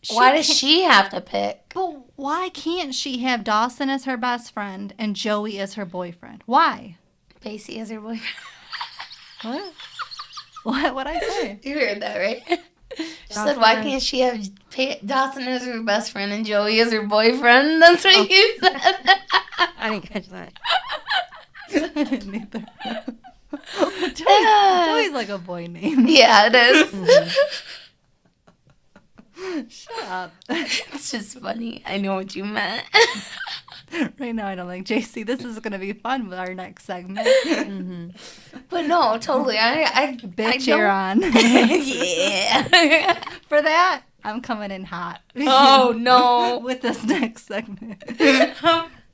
[SPEAKER 3] why does she have to pick?
[SPEAKER 2] But why can't she have Dawson as her best friend and Joey as her boyfriend? Why?
[SPEAKER 3] Pacey as her boyfriend.
[SPEAKER 2] What? What'd I say?
[SPEAKER 3] You heard that, right? She said, why can't she have Dawson as her best friend and Joey as her boyfriend? That's what you said.
[SPEAKER 1] I didn't catch that.
[SPEAKER 2] I didn't either. Joey's like a boy name.
[SPEAKER 3] Yeah, it is.
[SPEAKER 2] Shut up.
[SPEAKER 3] It's just funny. I know what you meant.
[SPEAKER 2] Right now, I don't like Jaycee. This is going to be fun with our next segment.
[SPEAKER 3] Mm-hmm. But no, totally. I
[SPEAKER 2] you're on.
[SPEAKER 3] Yeah.
[SPEAKER 2] For that, I'm coming in hot.
[SPEAKER 3] Oh, no.
[SPEAKER 2] With this next segment.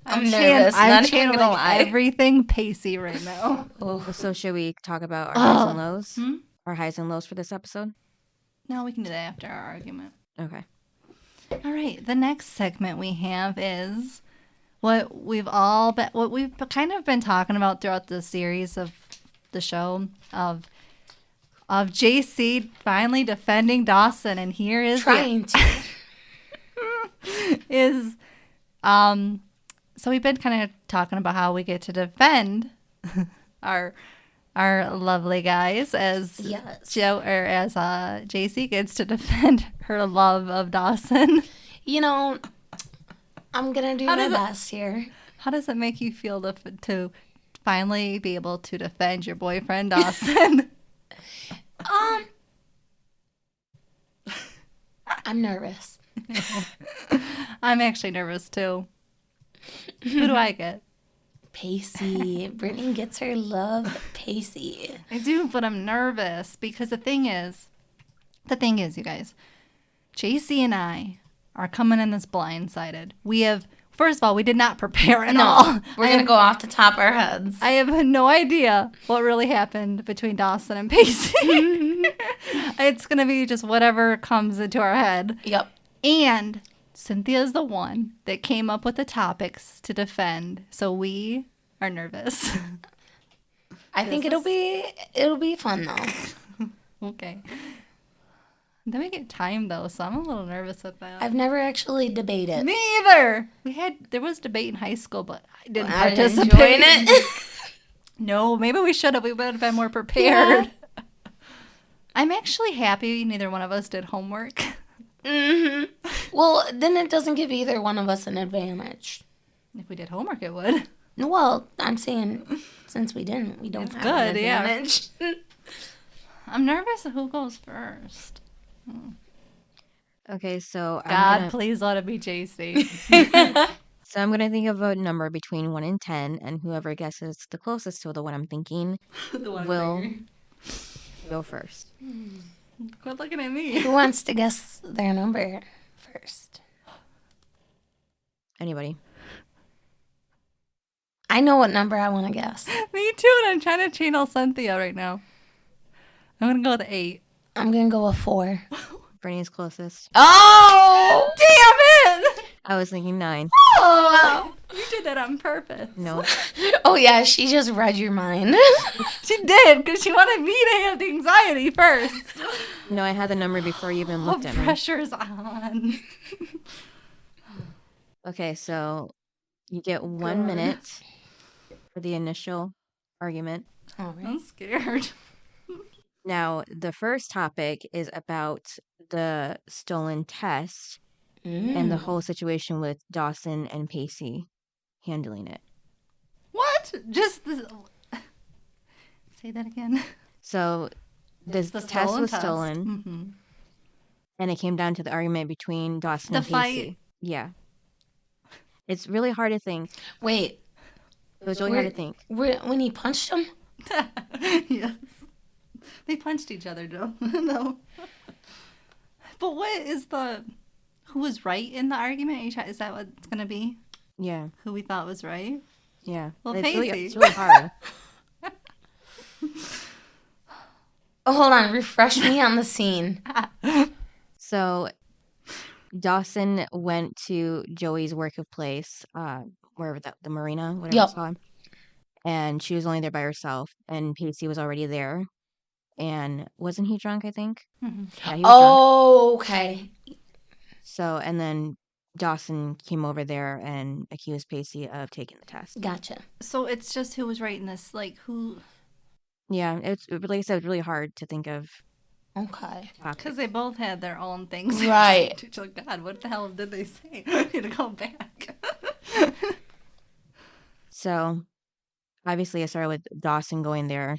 [SPEAKER 3] I'm nervous.
[SPEAKER 2] I'm channeling everything Pacey right now.
[SPEAKER 1] Oh. So should we talk about our highs and lows? Our highs and lows for this episode?
[SPEAKER 2] No, we can do that after our argument.
[SPEAKER 1] Okay.
[SPEAKER 2] All right. The next segment we have is what we've kind of been talking about throughout the series of the show of Jaycee finally defending Dawson, and here is
[SPEAKER 3] trying to
[SPEAKER 2] is so we've been kind of talking about how we get to defend our lovely guys as Jaycee gets to defend her love of Dawson.
[SPEAKER 3] You know, I'm gonna do my best here.
[SPEAKER 2] How does it make you feel to finally be able to defend your boyfriend Dawson?
[SPEAKER 3] I'm nervous.
[SPEAKER 2] I'm actually nervous too. Who do I get?
[SPEAKER 3] Pacey. Brittany gets her love, Pacey.
[SPEAKER 2] I do, but I'm nervous because the thing is, you guys, Jaycee and I are coming in this blindsided. First of all, we did not prepare at all.
[SPEAKER 3] We're going to go off the top of our heads.
[SPEAKER 2] I have no idea what really happened between Dawson and Pacey. It's going to be just whatever comes into our head.
[SPEAKER 3] Yep.
[SPEAKER 2] And Cynthia is the one that came up with the topics to defend, so we are nervous.
[SPEAKER 3] I think it'll be fun though.
[SPEAKER 2] Okay. Then we get time though, so I'm a little nervous with that.
[SPEAKER 3] I've never actually debated.
[SPEAKER 2] Me either. There was debate in high school, but I didn't participate.
[SPEAKER 3] Enjoying it.
[SPEAKER 2] No, maybe we should have. We would have been more prepared. Yeah. I'm actually happy neither one of us did homework.
[SPEAKER 3] Mm-hmm. Well, then it doesn't give either one of us an advantage.
[SPEAKER 2] If we did homework, it would.
[SPEAKER 3] Well, I'm saying since we didn't, we don't have an advantage. Yeah.
[SPEAKER 2] I'm nervous of who goes first.
[SPEAKER 1] Okay, so
[SPEAKER 2] please let it be Jaycee.
[SPEAKER 1] So I'm gonna think of a number between 1 and 10, and whoever guesses the closest to the one I'm thinking will go first.
[SPEAKER 2] Quit looking at me.
[SPEAKER 3] Who wants to guess their number first?
[SPEAKER 1] Anybody?
[SPEAKER 3] I know what number I want to guess.
[SPEAKER 2] Me too, and I'm trying to channel Cynthia right now. I'm going to go with 8.
[SPEAKER 3] I'm going to go with 4.
[SPEAKER 1] Brittany's closest.
[SPEAKER 3] Oh!
[SPEAKER 2] Damn it!
[SPEAKER 1] I was thinking 9.
[SPEAKER 3] Oh!
[SPEAKER 2] You did that on purpose.
[SPEAKER 1] No.
[SPEAKER 3] Oh, yeah, she just read your mind.
[SPEAKER 2] She did, because she wanted me to have the anxiety first.
[SPEAKER 1] No, I had the number before you even looked at me.
[SPEAKER 2] Pressure's on.
[SPEAKER 1] Okay, so you get 1 minute for the initial argument.
[SPEAKER 3] All right.
[SPEAKER 2] I'm scared.
[SPEAKER 1] Now, the first topic is about the stolen test and the whole situation with Dawson and Pacey handling it.
[SPEAKER 2] What? Just the... Say that again.
[SPEAKER 1] So this test was stolen,
[SPEAKER 2] Mm-hmm.
[SPEAKER 1] and it came down to the argument between Dawson and Pacey.
[SPEAKER 2] Fight.
[SPEAKER 1] Yeah. It's really hard to think.
[SPEAKER 3] Wait.
[SPEAKER 1] It was really hard to think.
[SPEAKER 3] When he punched him?
[SPEAKER 2] Yes. They punched each other, though. No. But what is who was right in the argument? Is that what it's going to be?
[SPEAKER 1] Yeah.
[SPEAKER 2] Who we thought was right?
[SPEAKER 1] Yeah.
[SPEAKER 2] Well,
[SPEAKER 1] it's
[SPEAKER 2] Pacey.
[SPEAKER 1] really hard.
[SPEAKER 3] Oh, hold on. Refresh me on the scene.
[SPEAKER 1] So Dawson went to Joey's workplace, wherever the marina, whatever it's called. And she was only there by herself. And Pacey was already there. And wasn't he drunk, I think?
[SPEAKER 2] Mm-hmm.
[SPEAKER 1] Yeah, he was
[SPEAKER 3] drunk. Okay.
[SPEAKER 1] So, and then Dawson came over there and accused Pacey of taking the test.
[SPEAKER 3] Gotcha.
[SPEAKER 2] So it's just who was right in this, like who...
[SPEAKER 1] Yeah, it's like I said, it's really hard to think of.
[SPEAKER 3] Okay.
[SPEAKER 2] Because they both had their own things.
[SPEAKER 3] Right.
[SPEAKER 2] Oh, God, what the hell did they say? I need to go back.
[SPEAKER 1] So, obviously, I started with Dawson going there,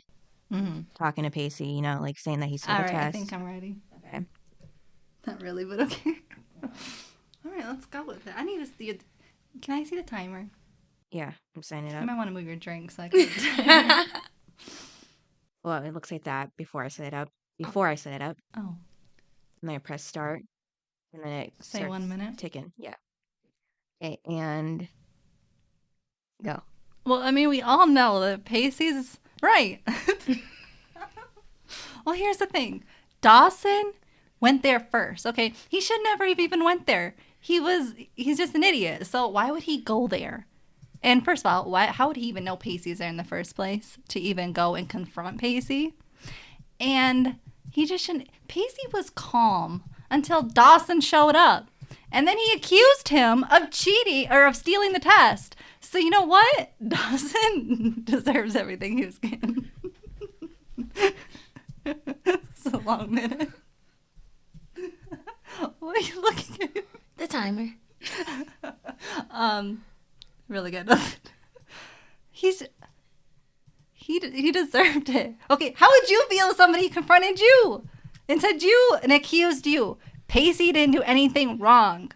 [SPEAKER 1] talking to Pacey, like saying that he took the test.
[SPEAKER 2] I think I'm ready.
[SPEAKER 1] Okay.
[SPEAKER 2] Not really, but okay. All right, let's go with it. I need to see it. Can I see the timer?
[SPEAKER 1] Yeah, I'm signing it
[SPEAKER 2] You
[SPEAKER 1] up.
[SPEAKER 2] might want to move your drink so I can...
[SPEAKER 1] Well, it looks like that before I set it up.
[SPEAKER 2] Oh.
[SPEAKER 1] And then I press start. And then it
[SPEAKER 2] Say 1 minute.
[SPEAKER 1] Ticking. Yeah. Okay, and go.
[SPEAKER 2] Well, I mean, we all know that Pacey's right. Well, here's the thing. Dawson went there first. Okay, he should never have even went there. He's just an idiot. So why would he go there? And first of all, how would he even know Pacey's there in the first place to even go and confront Pacey? And he just shouldn't. Pacey was calm until Dawson showed up. And then he accused him of cheating or of stealing the test. So you know what? Dawson deserves everything he was getting. It's a long minute. What are you looking at?
[SPEAKER 3] The timer.
[SPEAKER 2] Really good. He deserved it. Okay, how would you feel if somebody confronted you and said you and accused you? Pacey didn't do anything wrong.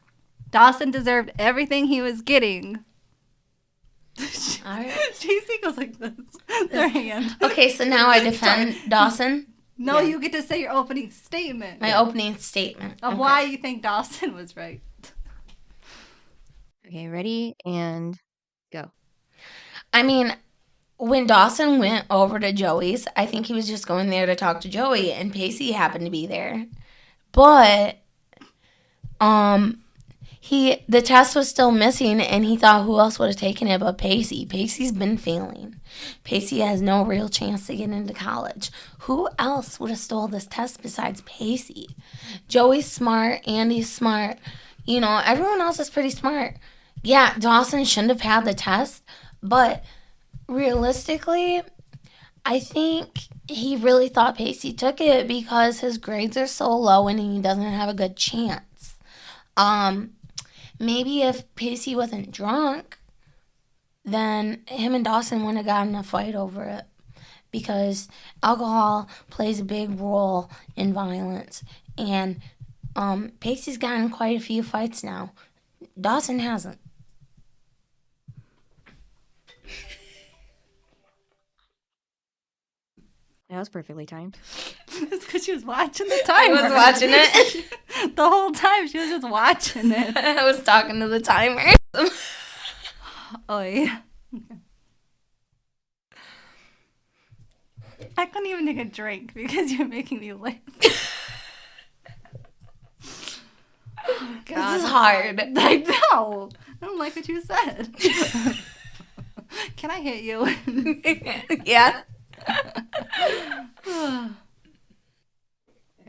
[SPEAKER 2] Dawson deserved everything he was getting.
[SPEAKER 3] All right.
[SPEAKER 2] Jaycee goes like this. Their hand.
[SPEAKER 3] Okay, so now I defend Dawson.
[SPEAKER 2] No, you get to say your opening statement.
[SPEAKER 3] My opening statement.
[SPEAKER 2] Of why you think Dawson was right.
[SPEAKER 1] Okay, ready and go.
[SPEAKER 3] I mean, when Dawson went over to Joey's, I think he was just going there to talk to Joey, and Pacey happened to be there. But the test was still missing, and he thought who else would have taken it but Pacey. Pacey's been failing. Pacey has no real chance to get into college. Who else would have stole this test besides Pacey? Joey's smart. Andie's smart. Everyone else is pretty smart. Yeah, Dawson shouldn't have had the test, but realistically, I think he really thought Pacey took it because his grades are so low and he doesn't have a good chance. Maybe if Pacey wasn't drunk, then him and Dawson wouldn't have gotten a fight over it because alcohol plays a big role in violence. And Pacey's gotten quite a few fights now. Dawson hasn't.
[SPEAKER 1] That was perfectly timed.
[SPEAKER 2] It's because she was watching the timer.
[SPEAKER 3] I was watching it.
[SPEAKER 2] The whole time she was just watching it.
[SPEAKER 3] I was talking to the timer.
[SPEAKER 2] Oh, yeah. Okay. I couldn't even take a drink because you're making me laugh. Oh, God.
[SPEAKER 3] This is hard.
[SPEAKER 2] I know. I don't like what you said. Can I hit you?
[SPEAKER 3] Yeah.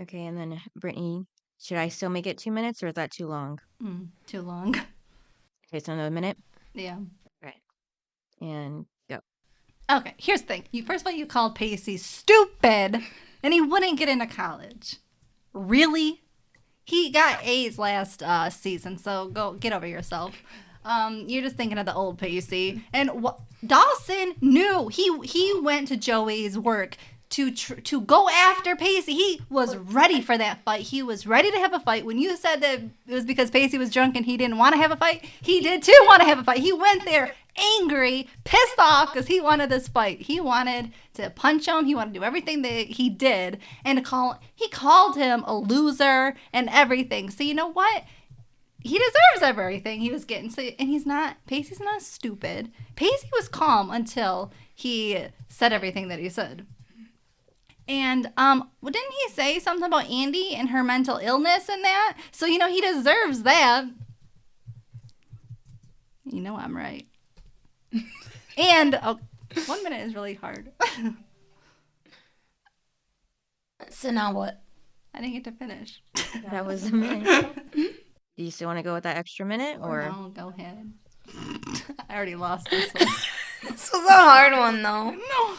[SPEAKER 1] Okay, and then Brittany, should I still make it 2 minutes or is that too long?
[SPEAKER 2] Too long.
[SPEAKER 1] Okay, so another minute?
[SPEAKER 2] Yeah.
[SPEAKER 1] Right. And go.
[SPEAKER 2] Okay, here's the thing. First of all, you called Pacey stupid, and he wouldn't get into college. Really? He got A's last season, so go get over yourself. You're just thinking of the old Pacey. And Dawson knew. He went to Joey's work to go after Pacey. He was ready for that fight. He was ready to have a fight. When you said that it was because Pacey was drunk and he didn't want to have a fight, he did too want to have a fight. He went there angry, pissed off because he wanted this fight. He wanted to punch him. He wanted to do everything that he did. And he called him a loser and everything. So you know what? He deserves everything he was getting. So, and Pacey's not stupid. Pacey was calm until he said everything that he said. And didn't he say something about Andie and her mental illness and that? So, he deserves that. You know I'm right. And 1 minute is really hard.
[SPEAKER 3] So now what?
[SPEAKER 2] I didn't get to finish.
[SPEAKER 1] That was a minute. Do you still want to go with that extra minute? Or
[SPEAKER 2] No, go ahead. I already lost this one.
[SPEAKER 3] This was a hard one, though.
[SPEAKER 2] No.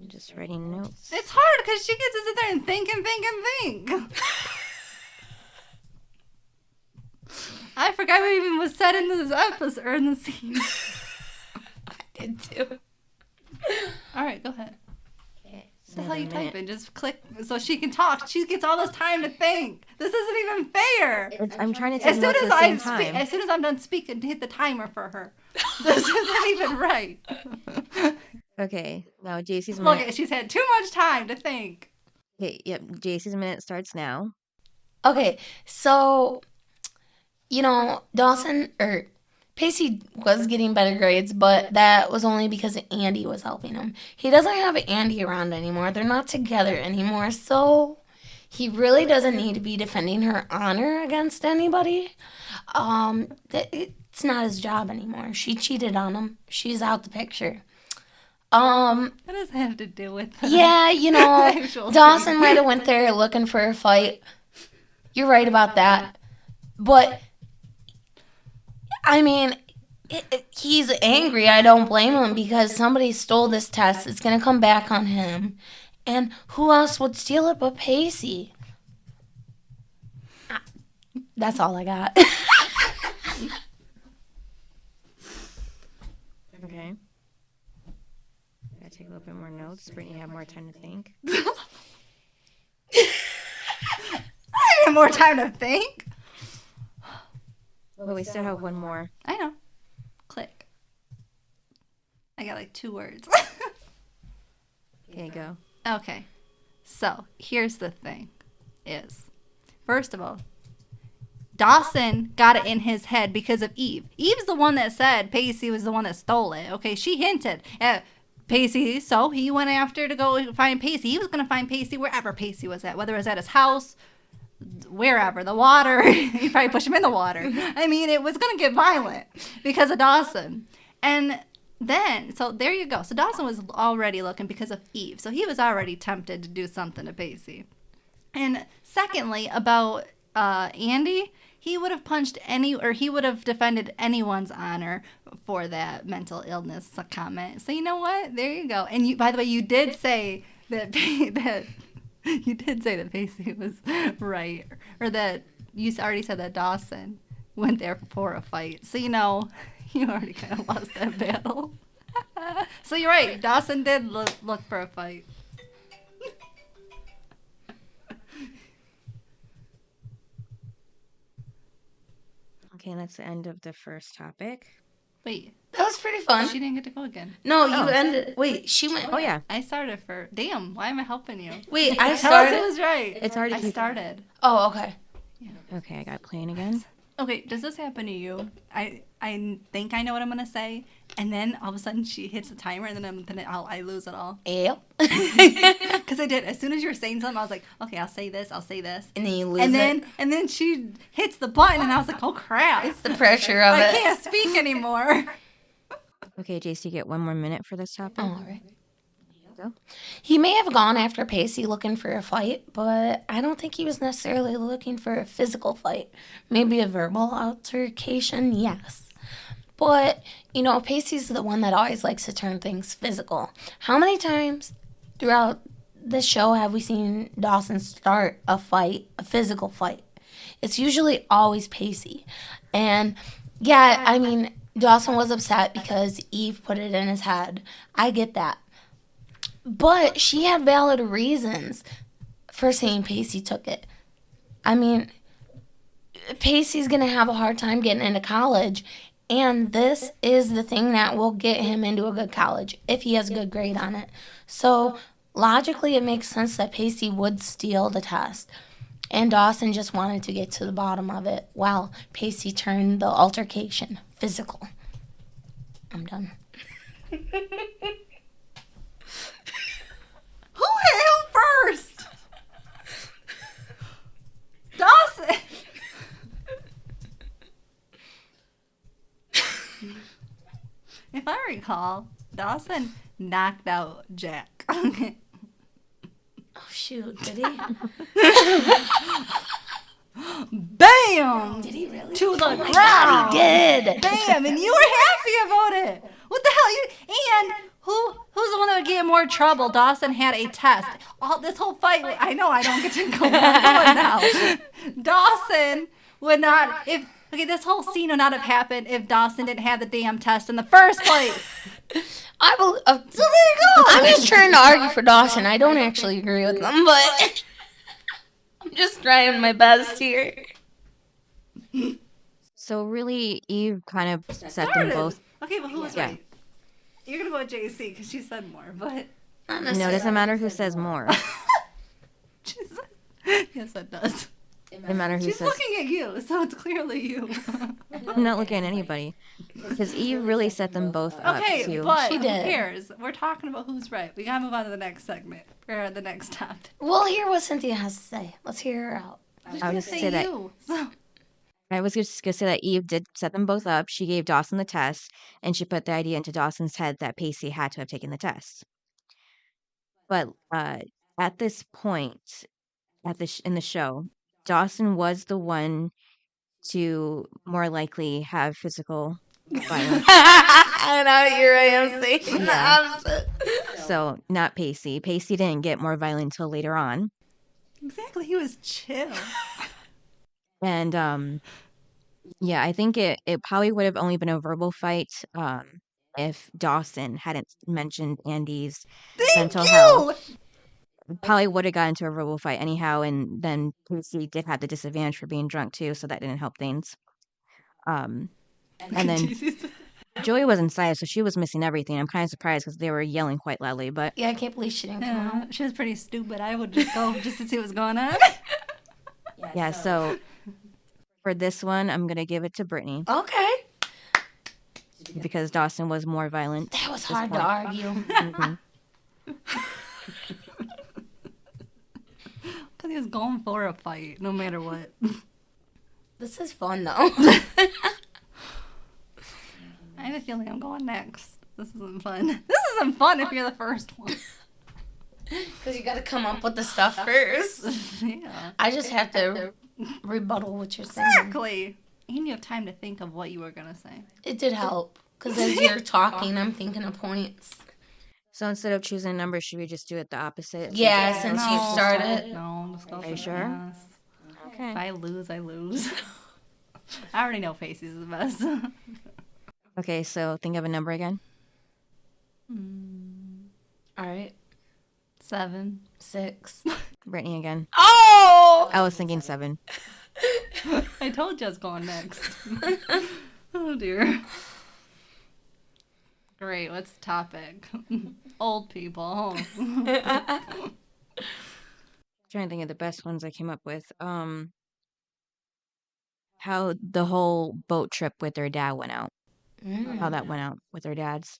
[SPEAKER 1] I'm just writing notes.
[SPEAKER 2] It's hard because she gets to sit there and think and think and think. I forgot what even was said in this episode or in the scene.
[SPEAKER 3] I did too.
[SPEAKER 2] All right, go ahead.
[SPEAKER 1] Okay.
[SPEAKER 2] What the hell you typing? Just click so she can talk. She gets all this time to think. This isn't even fair.
[SPEAKER 1] I'm trying to take notes at the same time.
[SPEAKER 2] As soon as I'm done speaking, hit the timer for her. This isn't even right.
[SPEAKER 1] Okay, now Jaycee's minute.
[SPEAKER 2] Look, she's had too much time to think.
[SPEAKER 1] Okay, yep, Jaycee's minute starts now.
[SPEAKER 3] Okay, so, Pacey was getting better grades, but that was only because Andie was helping him. He doesn't have Andie around anymore. They're not together anymore, so he really doesn't need to be defending her honor against anybody. It's not his job anymore. She cheated on him. She's out the picture.
[SPEAKER 2] What does that have to do with that?
[SPEAKER 3] Yeah, Dawson might have went there looking for a fight. You're right about that. But, I mean, he's angry. I don't blame him because somebody stole this test. It's going to come back on him. And who else would steal it but Pacey? That's all I got.
[SPEAKER 1] Okay. Gotta take a little bit more notes. Brittany, have more time to think.
[SPEAKER 2] I have more time to think.
[SPEAKER 1] But we still have one more.
[SPEAKER 2] I know. Click. I got like 2 words.
[SPEAKER 1] Okay, go.
[SPEAKER 2] Okay. So, here's the thing first of all, Dawson got it in his head because of Eve. Eve's the one that said Pacey was the one that stole it. Okay, she hinted at Pacey, so he went after to go find Pacey. He was going to find Pacey wherever Pacey was at, whether it was at his house, wherever, the water. He probably pushed him in the water. I mean, it was going to get violent because of Dawson. And then, so there you go. So Dawson was already looking because of Eve. So he was already tempted to do something to Pacey. And secondly, about Andie, he would have he would have defended anyone's honor for that mental illness comment. So you know what? There you go. And by the way, you did say that you did say that Pacey was right, or that you already said that Dawson went there for a fight. So you already kind of lost that battle. So you're right. Dawson did look for a fight.
[SPEAKER 1] Okay, and that's the end of the first topic.
[SPEAKER 2] Wait.
[SPEAKER 3] That was pretty fun.
[SPEAKER 2] She didn't get to go again.
[SPEAKER 3] No, you ended. Wait, she went.
[SPEAKER 1] Oh, yeah.
[SPEAKER 2] I started for. Damn, why am I helping you?
[SPEAKER 3] Wait, I
[SPEAKER 2] Tell us
[SPEAKER 3] started.
[SPEAKER 2] it was right.
[SPEAKER 1] It's already.
[SPEAKER 2] I started.
[SPEAKER 3] Oh, okay.
[SPEAKER 2] Yeah.
[SPEAKER 1] Okay, I got playing again.
[SPEAKER 2] Okay, does this happen to you? I think I know what I'm going to say, And then all of a sudden she hits the timer, and then I lose it all.
[SPEAKER 3] Yep.
[SPEAKER 2] Because I did. As soon as you were saying something, I was like, okay, I'll say this.
[SPEAKER 3] And then you lose it.
[SPEAKER 2] And then she hits the button, and I was like, oh, crap.
[SPEAKER 3] It's the pressure of it.
[SPEAKER 2] I can't speak anymore.
[SPEAKER 1] Okay, Jaycee, you get 1 more minute for this topic.
[SPEAKER 3] All right.
[SPEAKER 1] Go.
[SPEAKER 3] He may have gone after Pacey looking for a fight, but I don't think he was necessarily looking for a physical fight. Maybe a verbal altercation, yes. But, Pacey's the one that always likes to turn things physical. How many times throughout this show have we seen Dawson start a fight, a physical fight? It's usually always Pacey. And, yeah, I mean, Dawson was upset because Eve put it in his head. I get that. But she had valid reasons for saying Pacey took it. I mean, Pacey's going to have a hard time getting into college, and this is the thing that will get him into a good college if he has a good grade on it. So, logically, it makes sense that Pacey would steal the test. And Dawson just wanted to get to the bottom of it while Pacey turned the altercation physical. I'm done.
[SPEAKER 2] Who hit who first? Dawson. If I recall, Dawson knocked out Jack.
[SPEAKER 3] Oh, shoot. Did he?
[SPEAKER 2] Bam!
[SPEAKER 3] Did he really?
[SPEAKER 2] To the ground.
[SPEAKER 3] God, he did.
[SPEAKER 2] Bam! And you were happy about it. What the hell? And who's the one that would get in more trouble? Dawson had a test. This whole fight, I know I don't get to go on now. Dawson would not, this whole scene would not have happened if Dawson didn't have the damn test in the first place.
[SPEAKER 3] So there you go. I'm just trying to argue for Dawson. I don't actually agree with them, but I'm just trying my best here.
[SPEAKER 1] So really, Eve kind of set them both.
[SPEAKER 2] Okay, but who was right? You're going to go with Jaycee because she said more, but...
[SPEAKER 1] No, it doesn't matter who says more.
[SPEAKER 2] Yes, it does.
[SPEAKER 1] It matters who
[SPEAKER 2] She's
[SPEAKER 1] says...
[SPEAKER 2] looking at you, so it's clearly you.
[SPEAKER 1] I'm not looking at anybody. Because Eve really set them both up,
[SPEAKER 2] okay,
[SPEAKER 1] too.
[SPEAKER 2] but
[SPEAKER 3] She
[SPEAKER 2] who
[SPEAKER 3] did.
[SPEAKER 2] cares? We're talking about who's right. We gotta move on to the next segment, or the next topic.
[SPEAKER 3] We'll hear what Cynthia has to say. Let's hear her out.
[SPEAKER 1] I was just say that.
[SPEAKER 2] You. So.
[SPEAKER 1] I was just gonna say that Eve did set them both up. She gave Dawson the test, and she put the idea into Dawson's head that Pacey had to have taken the test. But at this point, in the show, Dawson was the one to more likely have physical violence.
[SPEAKER 3] And out here I am saying the opposite.
[SPEAKER 1] So not Pacey. Pacey didn't get more violent until later on.
[SPEAKER 2] Exactly, he was chill.
[SPEAKER 1] And yeah, I think it probably would have only been a verbal fight if Dawson hadn't mentioned Andie's mental health. Probably would have gotten into a verbal fight anyhow, and then Pacey did have the disadvantage for being drunk too, so that didn't help things. And then Joey was inside, so she was missing everything. I'm kind of surprised because they were yelling quite loudly, but
[SPEAKER 3] Yeah, I can't believe she didn't come out.
[SPEAKER 2] She was pretty stupid. I would just go just to see what's going on.
[SPEAKER 1] yeah, so for this one, I'm going to give it to Brittany
[SPEAKER 3] Okay.
[SPEAKER 1] because Dawson was more violent.
[SPEAKER 3] That was hard to argue.
[SPEAKER 1] Mhm.
[SPEAKER 2] Because he was going for a fight, no matter what.
[SPEAKER 3] This is fun, though.
[SPEAKER 2] I have a feeling I'm going next. This isn't fun. This isn't fun if you're the first one.
[SPEAKER 3] Because you got to come up with the stuff first.
[SPEAKER 2] Yeah.
[SPEAKER 3] I just have to rebuttal what you're saying.
[SPEAKER 2] Exactly. And you have time to think of what you were going to say.
[SPEAKER 3] It did help. Because as you're talking, I'm thinking of points.
[SPEAKER 1] So instead of choosing a number, should we just do it the opposite?
[SPEAKER 3] Yeah, since you started.
[SPEAKER 2] No, let's go
[SPEAKER 1] Are you
[SPEAKER 2] for
[SPEAKER 1] sure?
[SPEAKER 2] yes.
[SPEAKER 1] Okay.
[SPEAKER 2] If I lose, I lose. I already know Pacey's the best.
[SPEAKER 1] Okay, so think of a number again.
[SPEAKER 3] All right.
[SPEAKER 2] 7.
[SPEAKER 3] 6.
[SPEAKER 1] Brittany again.
[SPEAKER 3] Oh!
[SPEAKER 1] I was thinking 7.
[SPEAKER 2] I told you I was going next. Oh, dear. Great, what's the topic? Old people.
[SPEAKER 1] Trying to think of the best ones I came up with. How the whole boat trip with their dad went out. how that went out with their dads.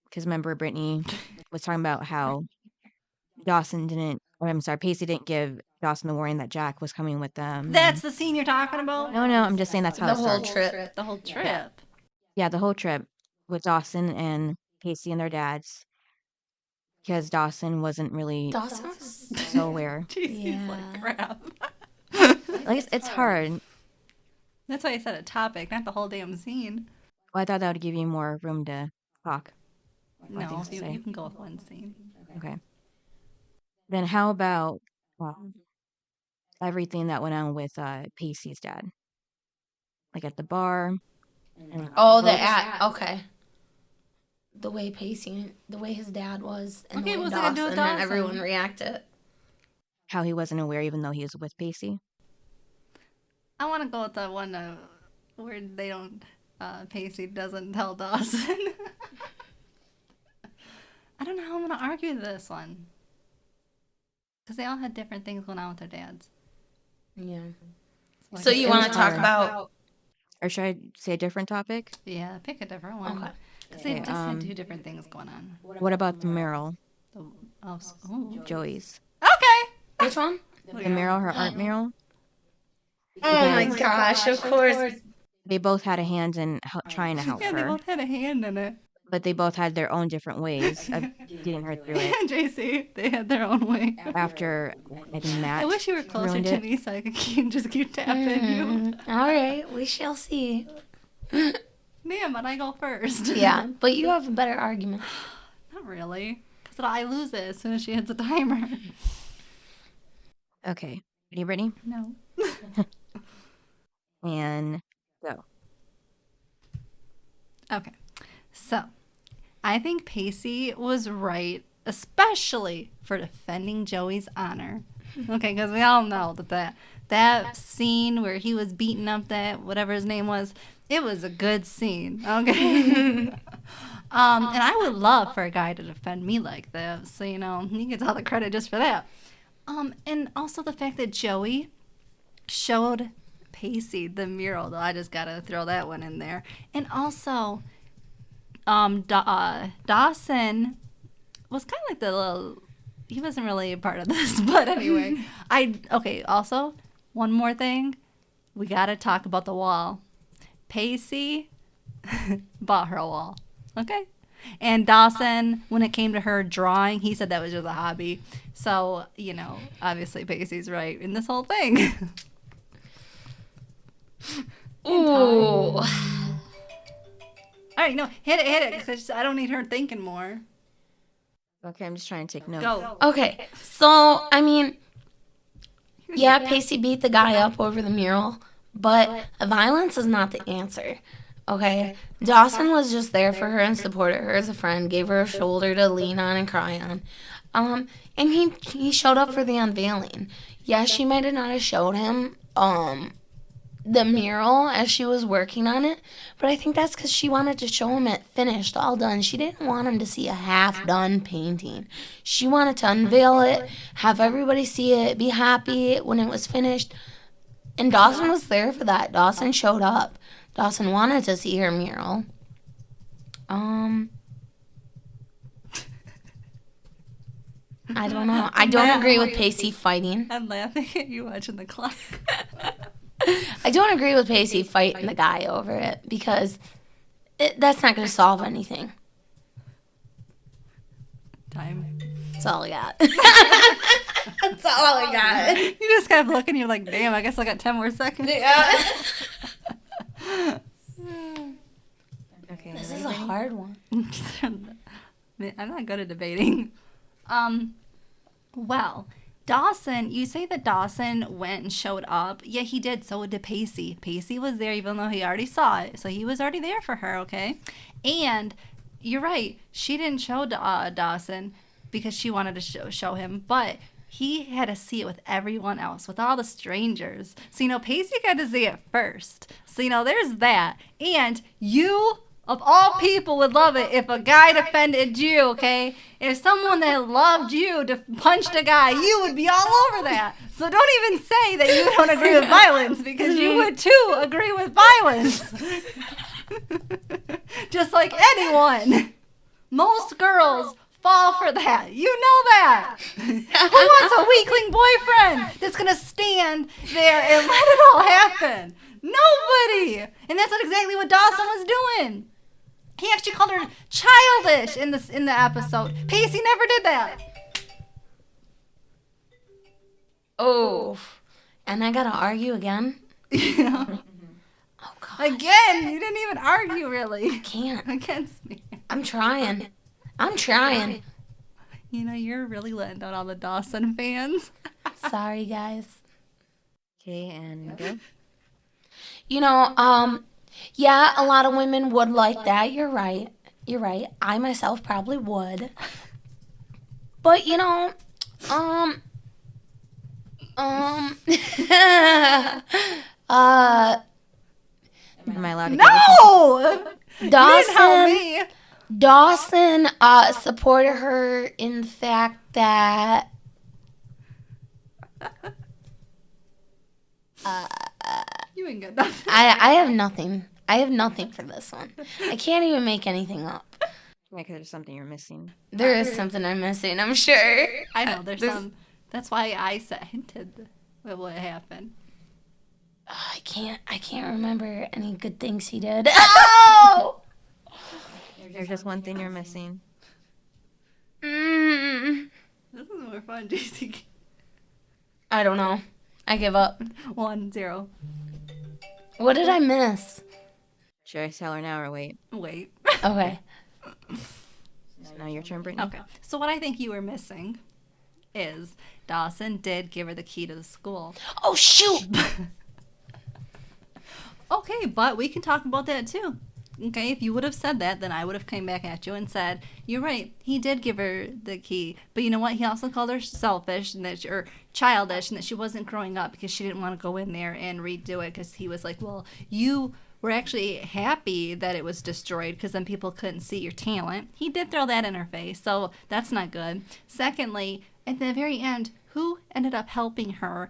[SPEAKER 1] Because remember, Brittany was talking about how Pacey didn't give Dawson the warning that Jack was coming with them.
[SPEAKER 2] That's the scene you're talking about?
[SPEAKER 1] No, I'm just saying that's how
[SPEAKER 3] the
[SPEAKER 1] it
[SPEAKER 3] whole
[SPEAKER 1] starts.
[SPEAKER 3] trip.
[SPEAKER 2] The whole trip.
[SPEAKER 1] Yeah, the whole trip with Dawson and Pacey and their dads. Because Dawson wasn't really so aware.
[SPEAKER 2] Jeez, like crap.
[SPEAKER 1] Like, it's hard.
[SPEAKER 2] That's why I said a topic, not the whole damn scene.
[SPEAKER 1] Well, I thought that would give you more room to talk.
[SPEAKER 2] No, you can go with one scene.
[SPEAKER 1] Okay. Then how about everything that went on with Pacey's dad? Like at the bar.
[SPEAKER 3] Okay. The way his dad was, and the way Dawson, and then everyone reacted.
[SPEAKER 1] How he wasn't aware even though he was with Pacey.
[SPEAKER 2] I want to go with the one where they don't, Pacey doesn't tell Dawson. I don't know how I'm going to argue this one. Because they all had different things going on with their dads.
[SPEAKER 3] Yeah. So you want to talk about...
[SPEAKER 1] Or should I say a different topic?
[SPEAKER 2] Yeah, pick a different one. Okay. Because they just had two different things going on.
[SPEAKER 1] What about the mural? Joey's.
[SPEAKER 2] Okay.
[SPEAKER 3] Which one?
[SPEAKER 1] The mural, her art mural.
[SPEAKER 3] Oh my gosh, of course.
[SPEAKER 1] They both had a hand in trying to help her.
[SPEAKER 2] Yeah, they both had a hand in it.
[SPEAKER 1] But they both had their own different ways of getting her through it.
[SPEAKER 2] And Jaycee, they had their own way.
[SPEAKER 1] After, I think Matt
[SPEAKER 2] I wish you were closer to me so I could keep tapping you.
[SPEAKER 3] All right, we shall see.
[SPEAKER 2] Damn, but I go first.
[SPEAKER 3] Yeah, but you have a better argument.
[SPEAKER 2] Not really. Because I lose it as soon as she hits a timer.
[SPEAKER 1] Okay. Ready, Brittany?
[SPEAKER 2] No.
[SPEAKER 1] And go.
[SPEAKER 2] Okay. So, I think Pacey was right, especially for defending Joey's honor. Okay, because we all know that scene where he was beating up that whatever his name was, it was a good scene. Okay. And I would love for a guy to defend me like that. So, he gets all the credit just for that. And also the fact that Joey showed Pacey the mural, though. I just gotta throw that one in there. And also, Dawson was kind of like the little... He wasn't really a part of this, but anyway. Also, one more thing. We gotta talk about the wall. Pacey bought her a wall. Okay? And Dawson, when it came to her drawing, he said that was just a hobby. So, obviously Pacey's right in this whole thing.
[SPEAKER 3] Ooh.
[SPEAKER 2] All right, no, hit it, because I don't need her thinking more.
[SPEAKER 1] Okay, I'm just trying to take notes.
[SPEAKER 2] Go.
[SPEAKER 3] Okay, so, yeah, Pacey beat the guy up over the mural, but violence is not the answer, okay? Dawson was just there for her and supported her as a friend, gave her a shoulder to lean on and cry on. And he showed up for the unveiling. Yeah, she might have not have showed him, the mural as she was working on it, but I think that's because she wanted to show him it finished, all done. She didn't want him to see a half-done painting. She wanted to unveil it, have everybody see it, be happy when it was finished, and Dawson was there for that. Dawson showed up. Dawson wanted to see her mural. I don't know. I don't agree with Pacey fighting.
[SPEAKER 2] I'm laughing at you watching the clock.
[SPEAKER 3] I don't agree with Pacey fighting the guy over it because that's not going to solve anything.
[SPEAKER 2] Time.
[SPEAKER 3] That's all I got. That's all I got.
[SPEAKER 2] You just kept looking. You're like, damn, I guess I got 10 more seconds.
[SPEAKER 3] Yeah.
[SPEAKER 1] Okay.
[SPEAKER 3] This is a hard one.
[SPEAKER 2] I'm not good at debating. Well, Dawson, you say that Dawson went and showed up. Yeah, he did. So did Pacey. Pacey was there even though he already saw it. So he was already there for her, okay? And you're right. She didn't show Dawson because she wanted to show him. But he had to see it with everyone else, with all the strangers. So, Pacey got to see it first. So, there's that. And you... of all people would love it if a guy defended you, okay? If someone that loved you punched a guy, you would be all over that. So don't even say that you don't agree with violence because you would too agree with violence. Just like anyone. Most girls fall for that. You know that. Who wants a weakling boyfriend that's going to stand there and let it all happen? Nobody. And that's not exactly what Dawson was doing. He actually called her childish in the episode. Pacey never did that.
[SPEAKER 3] Oh. And I got to argue again?
[SPEAKER 2] Yeah.
[SPEAKER 3] Oh, God.
[SPEAKER 2] Again, you didn't even argue, really.
[SPEAKER 3] I can't.
[SPEAKER 2] Against me.
[SPEAKER 3] I'm trying.
[SPEAKER 2] You know, you're really letting down all the Dawson fans.
[SPEAKER 3] Sorry, guys.
[SPEAKER 1] Okay, and go.
[SPEAKER 3] You know, yeah, a lot of women would like that. You're right. I myself probably would. But, you know,
[SPEAKER 1] Am I allowed to
[SPEAKER 2] No!
[SPEAKER 3] Dawson supported her in the fact that
[SPEAKER 2] You ain't got nothing.
[SPEAKER 3] I have nothing. I have nothing for this one. I can't even make anything up.
[SPEAKER 1] Yeah, because there's something you're missing.
[SPEAKER 3] There is something I'm missing, I'm sure.
[SPEAKER 2] I know, there's some. That's why I hinted at what happened.
[SPEAKER 3] I can't remember any good things he did. Oh!
[SPEAKER 1] There's just one thing you're missing.
[SPEAKER 3] Mm.
[SPEAKER 2] This is more fun, Jaycee.
[SPEAKER 3] I don't know. I give up.
[SPEAKER 2] 1-0.
[SPEAKER 3] What did I miss?
[SPEAKER 1] Should I tell her now or wait?
[SPEAKER 2] Wait.
[SPEAKER 3] Okay.
[SPEAKER 1] So now your turn, Brittany.
[SPEAKER 2] Okay. So what I think you were missing is Dawson did give her the key to the school.
[SPEAKER 3] Oh, shoot!
[SPEAKER 2] Okay, but we can talk about that too. Okay, if you would have said that, then I would have came back at you and said, you're right, he did give her the key. But you know what? He also called her selfish and or childish and that she wasn't growing up because she didn't want to go in there and redo it because he was like, well, you were actually happy that it was destroyed because then people couldn't see your talent. He did throw that in her face, so that's not good. Secondly, at the very end, who ended up helping her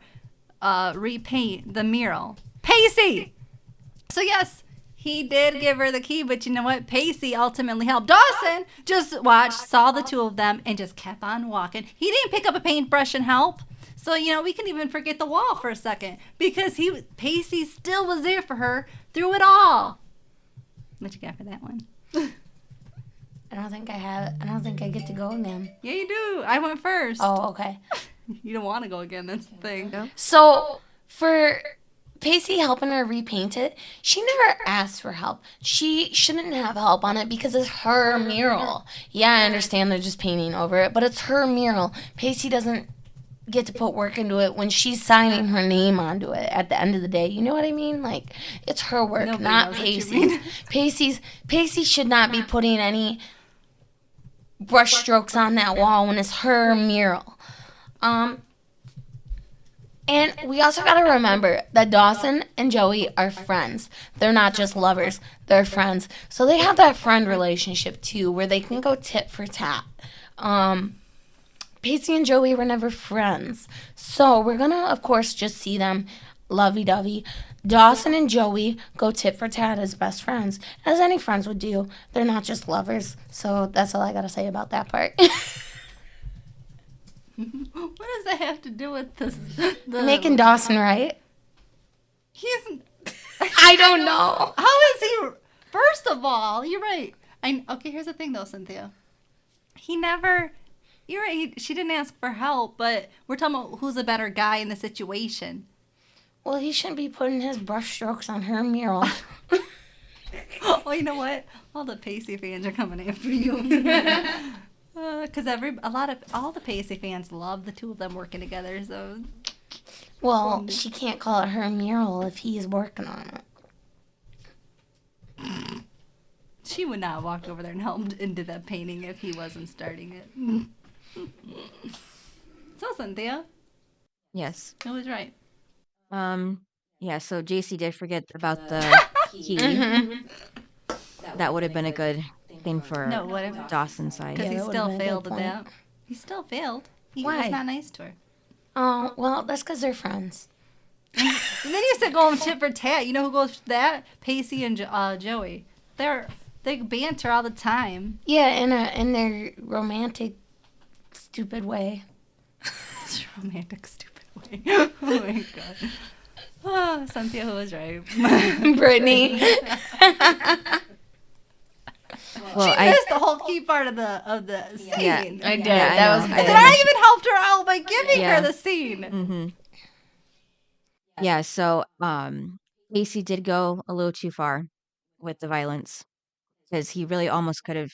[SPEAKER 2] repaint the mural? Pacey! So yes, he did give her the key, but you know what? Pacey ultimately helped. Dawson just watched, saw the two of them, and just kept on walking. He didn't pick up a paintbrush and help. So, you know, we can even forget the wall for a second because Pacey still was there for her through it all. What you got for that one?
[SPEAKER 3] I don't think I get to go again.
[SPEAKER 2] Yeah, you do. I went first.
[SPEAKER 3] Oh, okay.
[SPEAKER 2] You don't want to go again. That's the thing.
[SPEAKER 3] So, for Pacey helping her repaint it, she never asked for help. She shouldn't have help on it because it's her mural. Yeah, I understand they're just painting over it, but it's her mural. Pacey doesn't get to put work into it when she's signing her name onto it at the end of the day. You know what I mean? Like, it's her work,
[SPEAKER 2] Nobody
[SPEAKER 3] not
[SPEAKER 2] knows what you
[SPEAKER 3] Pacey's. Pacey should not be putting any brush strokes on that wall when it's her mural. And we also got to remember that Dawson and Joey are friends. They're not just lovers. They're friends. So they have that friend relationship, too, where they can go tit for tat. Pacey and Joey were never friends. So we're going to, of course, just see them lovey-dovey. Dawson and Joey go tit for tat as best friends, as any friends would do. They're not just lovers. So that's all I got to say about that part.
[SPEAKER 2] What does that have to do with this?
[SPEAKER 3] Making Dawson right?
[SPEAKER 2] He's.
[SPEAKER 3] I don't know.
[SPEAKER 2] How is he? First of all, you're right. Okay, here's the thing, though, Cynthia. He never. You're right. She didn't ask for help, but we're talking about who's a better guy in the situation.
[SPEAKER 3] Well, he shouldn't be putting his brush strokes on her mural.
[SPEAKER 2] Oh, you know what? All the Pacey fans are coming after you. Because all the Pacey fans love the two of them working together. So,
[SPEAKER 3] well, she can't call it her mural if he's working on it.
[SPEAKER 2] She would not have walked over there and helped into that painting if he wasn't starting it. So, Cynthia.
[SPEAKER 1] Yes.
[SPEAKER 2] Who was right?
[SPEAKER 1] Yeah, so Jaycee did forget about the key. Mm-hmm. That would have been a good thing for Dawson's side.
[SPEAKER 2] Because
[SPEAKER 3] Yeah,
[SPEAKER 2] he still failed at that. He still failed. He was not nice to her.
[SPEAKER 3] Oh, well, that's because they're friends.
[SPEAKER 2] And then you said go tit for tat. You know who goes for that? Pacey and Joey. They banter all the time.
[SPEAKER 3] Yeah, in their romantic, stupid way.
[SPEAKER 2] It's romantic, stupid way. Oh my god. Oh, Cynthia, who was right?
[SPEAKER 3] Brittany.
[SPEAKER 2] Well, she missed the whole key part of the scene.
[SPEAKER 3] Yeah, I did.
[SPEAKER 1] Yeah,
[SPEAKER 3] that was
[SPEAKER 2] And then I even helped her out by giving her the scene.
[SPEAKER 1] Mm-hmm. Yeah, so Pacey did go a little too far with the violence because he really almost could have.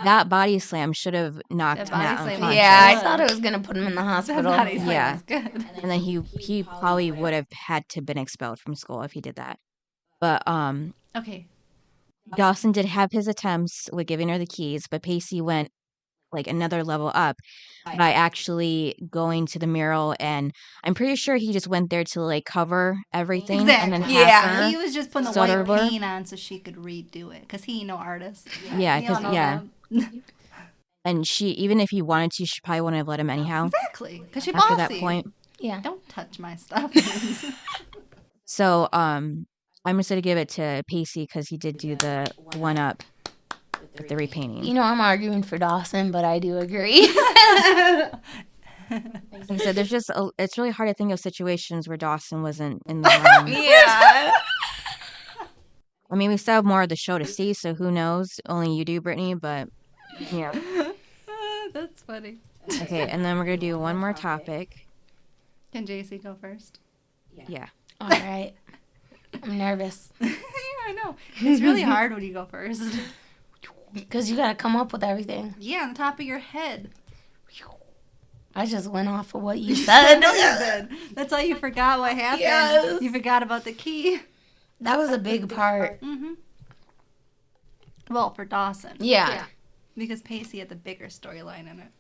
[SPEAKER 1] That body slam should have knocked Matt unconscious.
[SPEAKER 3] Yeah, I thought it was gonna put him in the hospital.
[SPEAKER 2] That body slam was good.
[SPEAKER 1] And then he probably would have had to been expelled from school if he did that. But
[SPEAKER 2] Okay.
[SPEAKER 1] Dawson did have his attempts with giving her the keys, but Pacey went like another level up by actually going to the mural, and I'm pretty sure he just went there to like cover everything and then have her
[SPEAKER 2] he was just putting the white paint on so she could redo it because he ain't no artist.
[SPEAKER 1] And she, even if he wanted to, she probably wouldn't have let him anyhow.
[SPEAKER 2] Exactly, because she
[SPEAKER 1] after
[SPEAKER 2] bossy.
[SPEAKER 1] That point.
[SPEAKER 3] Yeah,
[SPEAKER 2] don't touch my stuff.
[SPEAKER 1] So I'm just gonna give it to Pacey because he did do the one up with the repainting.
[SPEAKER 3] You know, I'm arguing for Dawson, but I do agree.
[SPEAKER 1] Like I said, it's really hard to think of situations where Dawson wasn't in the wrong.
[SPEAKER 3] Yeah.
[SPEAKER 1] I mean, we still have more of the show to see, so who knows? Only you do, Brittany, but yeah.
[SPEAKER 2] That's funny.
[SPEAKER 1] Okay, and then we're gonna do one more topic.
[SPEAKER 2] Can Jaycee go first?
[SPEAKER 1] Yeah.
[SPEAKER 3] All right. I'm nervous.
[SPEAKER 2] Yeah, I know. It's really hard when you go first.
[SPEAKER 3] Because you got to come up with everything.
[SPEAKER 2] Yeah, on the top of your head.
[SPEAKER 3] I just went off of what you said.
[SPEAKER 2] No, you did. That's why you forgot what happened.
[SPEAKER 3] Yes.
[SPEAKER 2] You forgot about the key.
[SPEAKER 3] That was a big part.
[SPEAKER 2] Mm-hmm. Well, for Dawson.
[SPEAKER 3] Yeah.
[SPEAKER 2] Because Pacey had the bigger storyline in it.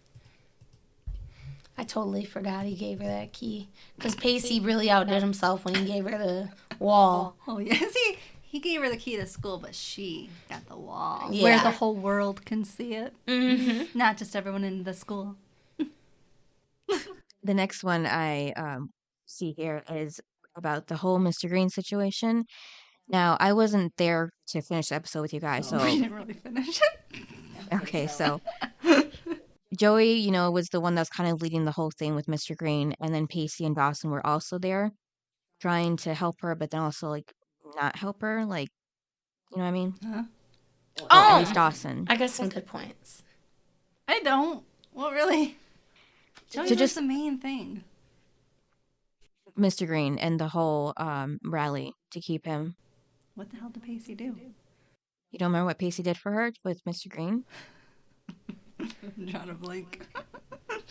[SPEAKER 3] I totally forgot he gave her that key. Because Pacey really outdid himself when he gave her the wall.
[SPEAKER 2] Oh, yeah. See, he gave her the key to school, but she got the wall.
[SPEAKER 3] Yeah.
[SPEAKER 2] Where the whole world can see it.
[SPEAKER 3] Mm-hmm.
[SPEAKER 2] Not just everyone in the school.
[SPEAKER 1] The next one I see here is about the whole Mr. Green situation. Now, I wasn't there to finish the episode with you guys, so...
[SPEAKER 2] We didn't really finish it.
[SPEAKER 1] Okay, so... Joey, was the one that was kind of leading the whole thing with Mr. Green, and then Pacey and Dawson were also there trying to help her, but then also, like, not help her, like, you know what I mean?
[SPEAKER 2] Huh?
[SPEAKER 1] At least Dawson.
[SPEAKER 3] I got some good points.
[SPEAKER 2] I don't. Well, really? Joey's
[SPEAKER 1] So
[SPEAKER 2] just the main thing.
[SPEAKER 1] Mr. Green and the whole rally to keep him.
[SPEAKER 2] What the hell did Pacey do?
[SPEAKER 1] You don't remember what Pacey did for her with Mr. Green?
[SPEAKER 2] I'm trying to blink.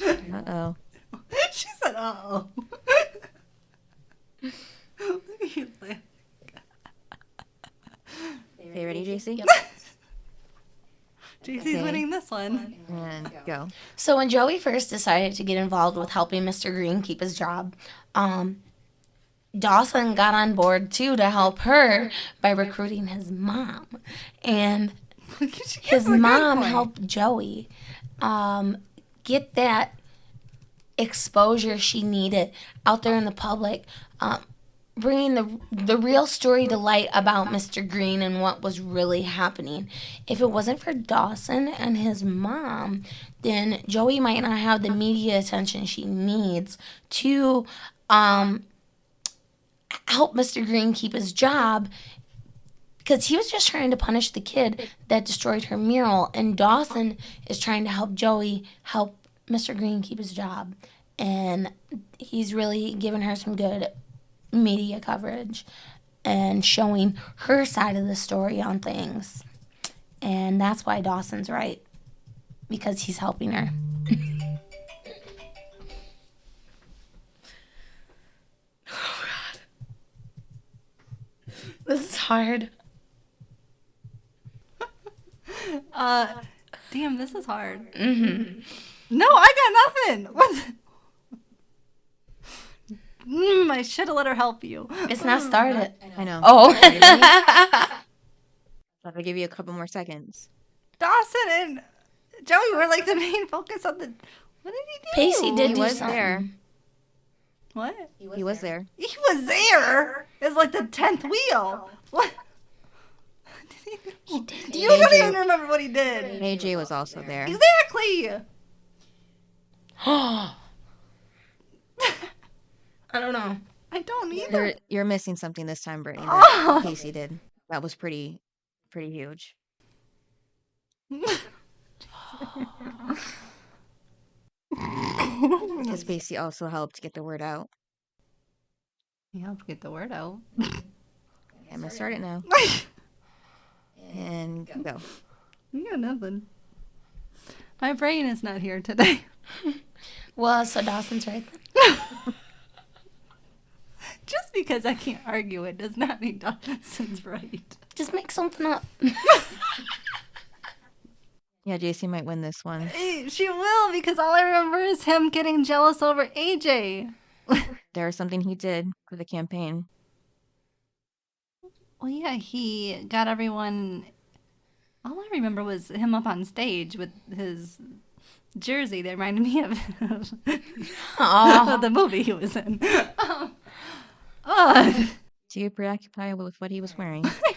[SPEAKER 1] Uh-oh.
[SPEAKER 2] She said, uh-oh. Look at you laughing.
[SPEAKER 1] Okay, ready, Jaycee?
[SPEAKER 3] Yep.
[SPEAKER 2] Jaycee's winning this one.
[SPEAKER 1] And go.
[SPEAKER 3] So when Joey first decided to get involved with helping Mr. Green keep his job, Dawson got on board too to help her by recruiting his mom. And his mom helped Joey get that exposure she needed out there in the public, bringing the real story to light about Mr. Green and what was really happening. If it wasn't for Dawson and his mom, then Joey might not have the media attention she needs to help Mr. Green keep his job, because he was just trying to punish the kid that destroyed her mural, and Dawson is trying to help Joey help Mr. Green keep his job. And he's really given her some good media coverage and showing her side of the story on things. And that's why Dawson's right, because he's helping her. Oh, God. This is hard.
[SPEAKER 2] Damn, this is hard.
[SPEAKER 3] Mm-hmm.
[SPEAKER 2] No, I got nothing. What? I should have let her help you.
[SPEAKER 3] It's not started.
[SPEAKER 1] I know.
[SPEAKER 3] Oh.
[SPEAKER 1] I'll give you a couple more seconds.
[SPEAKER 2] Dawson and Joey were like the main focus of the... What did he do?
[SPEAKER 3] Pacey did
[SPEAKER 1] He
[SPEAKER 3] do
[SPEAKER 1] was
[SPEAKER 3] something.
[SPEAKER 1] there.
[SPEAKER 2] What?
[SPEAKER 1] He was there.
[SPEAKER 2] He was there. It's like the 10th wheel. What? You don't even remember what he did.
[SPEAKER 1] AJ was also there.
[SPEAKER 2] Exactly.
[SPEAKER 3] I don't know.
[SPEAKER 2] I don't either.
[SPEAKER 1] You're missing something this time, Brittany. That Pacey did. That was pretty huge. Because Pacey also helped get the word out.
[SPEAKER 2] He helped get the word out.
[SPEAKER 1] Okay, I'm gonna start it now. And go.
[SPEAKER 2] You got nothing. My brain is not here today.
[SPEAKER 3] Well, so Dawson's right then.
[SPEAKER 2] Just because I can't argue it does not mean Dawson's right.
[SPEAKER 3] Just make something up.
[SPEAKER 1] Yeah, Jaycee might win this one.
[SPEAKER 2] She will, because all I remember is him getting jealous over AJ.
[SPEAKER 1] There was something he did for the campaign.
[SPEAKER 2] Well, yeah, he got everyone. All I remember was him up on stage with his jersey that reminded me of the movie he was in.
[SPEAKER 1] Too preoccupied with what he was wearing.
[SPEAKER 2] I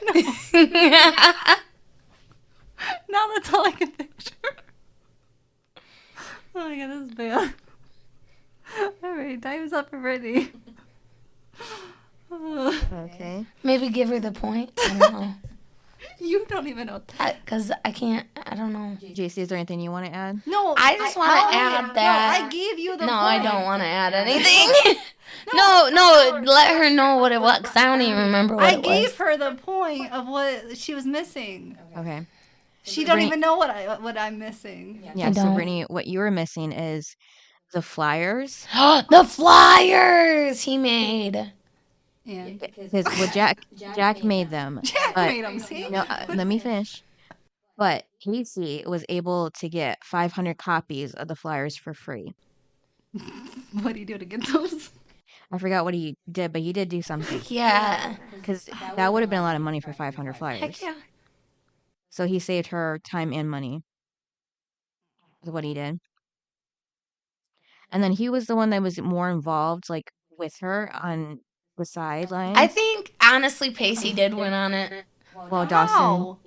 [SPEAKER 2] know. Now that's all I can picture. Oh my god, this is bad. Alright, time's up for Brittany.
[SPEAKER 1] Okay.
[SPEAKER 3] Maybe give her the point. I don't know.
[SPEAKER 2] You don't even know that.
[SPEAKER 3] Because I can't, I don't know.
[SPEAKER 1] Jaycee, is there anything you want to add?
[SPEAKER 2] No,
[SPEAKER 3] I just want to add that.
[SPEAKER 2] No, I gave you the
[SPEAKER 3] No,
[SPEAKER 2] point.
[SPEAKER 3] I don't want to add anything. No, let her know what it was, because I don't even remember what it was.
[SPEAKER 2] I gave her the point of what she was missing.
[SPEAKER 1] Okay.
[SPEAKER 2] She don't even know what I'm missing.
[SPEAKER 1] Yeah, so Brittany, what you were missing is the flyers.
[SPEAKER 3] The flyers he made.
[SPEAKER 2] Yeah.
[SPEAKER 1] Because Jack made them.
[SPEAKER 2] Jack made them, see?
[SPEAKER 1] No, let me finish. But Pacey was able to get 500 copies of the flyers for free.
[SPEAKER 2] What do you do to get those?
[SPEAKER 1] I forgot what he did, but he did do something.
[SPEAKER 3] Yeah.
[SPEAKER 1] Because that would have been a lot of money for 500 flyers.
[SPEAKER 3] Heck yeah.
[SPEAKER 1] So he saved her time and money. Is what he did. And then he was the one that was more involved, like, with her on the sidelines.
[SPEAKER 3] I think, honestly, Pacey did win on it.
[SPEAKER 1] Well, Dawson.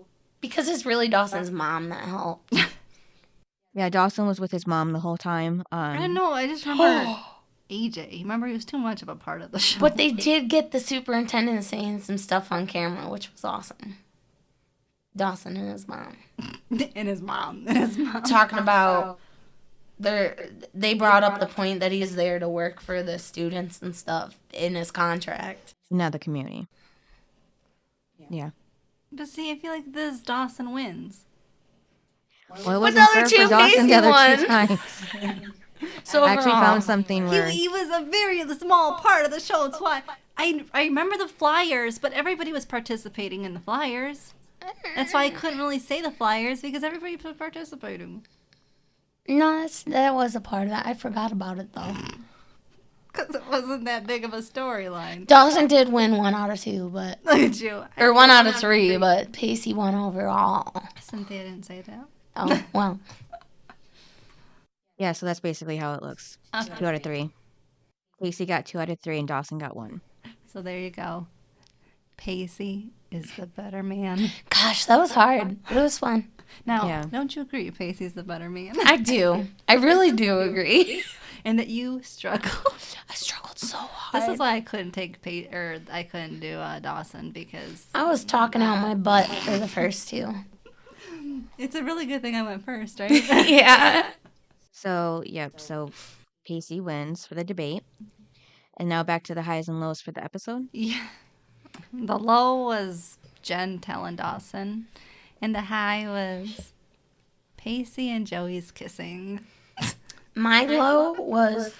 [SPEAKER 3] Because it's really Dawson's mom that helped.
[SPEAKER 1] Yeah, Dawson was with his mom the whole time.
[SPEAKER 2] I don't know. I just remember AJ. Remember, he was too much of a part of the show.
[SPEAKER 3] But they did get the superintendent saying some stuff on camera, which was awesome. Dawson and his mom.
[SPEAKER 2] And his mom.
[SPEAKER 3] Talking about they brought up the point that he's there to work for the students and stuff in his contract.
[SPEAKER 1] Not the community. Yeah.
[SPEAKER 2] But see, I feel like this Dawson wins.
[SPEAKER 1] Well, it wasn't fair for Dawson the other two times.
[SPEAKER 3] So
[SPEAKER 1] I actually found something where
[SPEAKER 2] he was a very small part of the show. That's why I remember the flyers, but everybody was participating in the flyers. That's why I couldn't really say the flyers, because everybody was participating.
[SPEAKER 3] No, that was a part of that. I forgot about it, though.
[SPEAKER 2] Because it wasn't that big of a storyline.
[SPEAKER 3] Dawson did win 1 out of 2, but...
[SPEAKER 2] Look at you.
[SPEAKER 3] Or 1 out of 3, but Pacey won overall.
[SPEAKER 2] Cynthia didn't say that.
[SPEAKER 3] Oh, well.
[SPEAKER 1] Yeah, so that's basically how it looks. Okay. 2 out of 3. Pacey got 2 out of 3 and Dawson got 1.
[SPEAKER 2] So there you go. Pacey is the better man.
[SPEAKER 3] Gosh, that was hard. It was fun.
[SPEAKER 2] Now, don't you agree Pacey's the better man?
[SPEAKER 3] I do. I really do agree.
[SPEAKER 2] And that you struggled.
[SPEAKER 3] I struggled so hard.
[SPEAKER 2] This is why I couldn't take I couldn't do Dawson, because
[SPEAKER 3] I was talking out my butt for the first 2.
[SPEAKER 2] It's a really good thing I went first, right?
[SPEAKER 3] Yeah.
[SPEAKER 1] So Pacey wins for the debate. And now back to the highs and lows for the episode.
[SPEAKER 2] Yeah. The low was Jen telling Dawson, and the high was Pacey and Joey's kissing.
[SPEAKER 3] My low was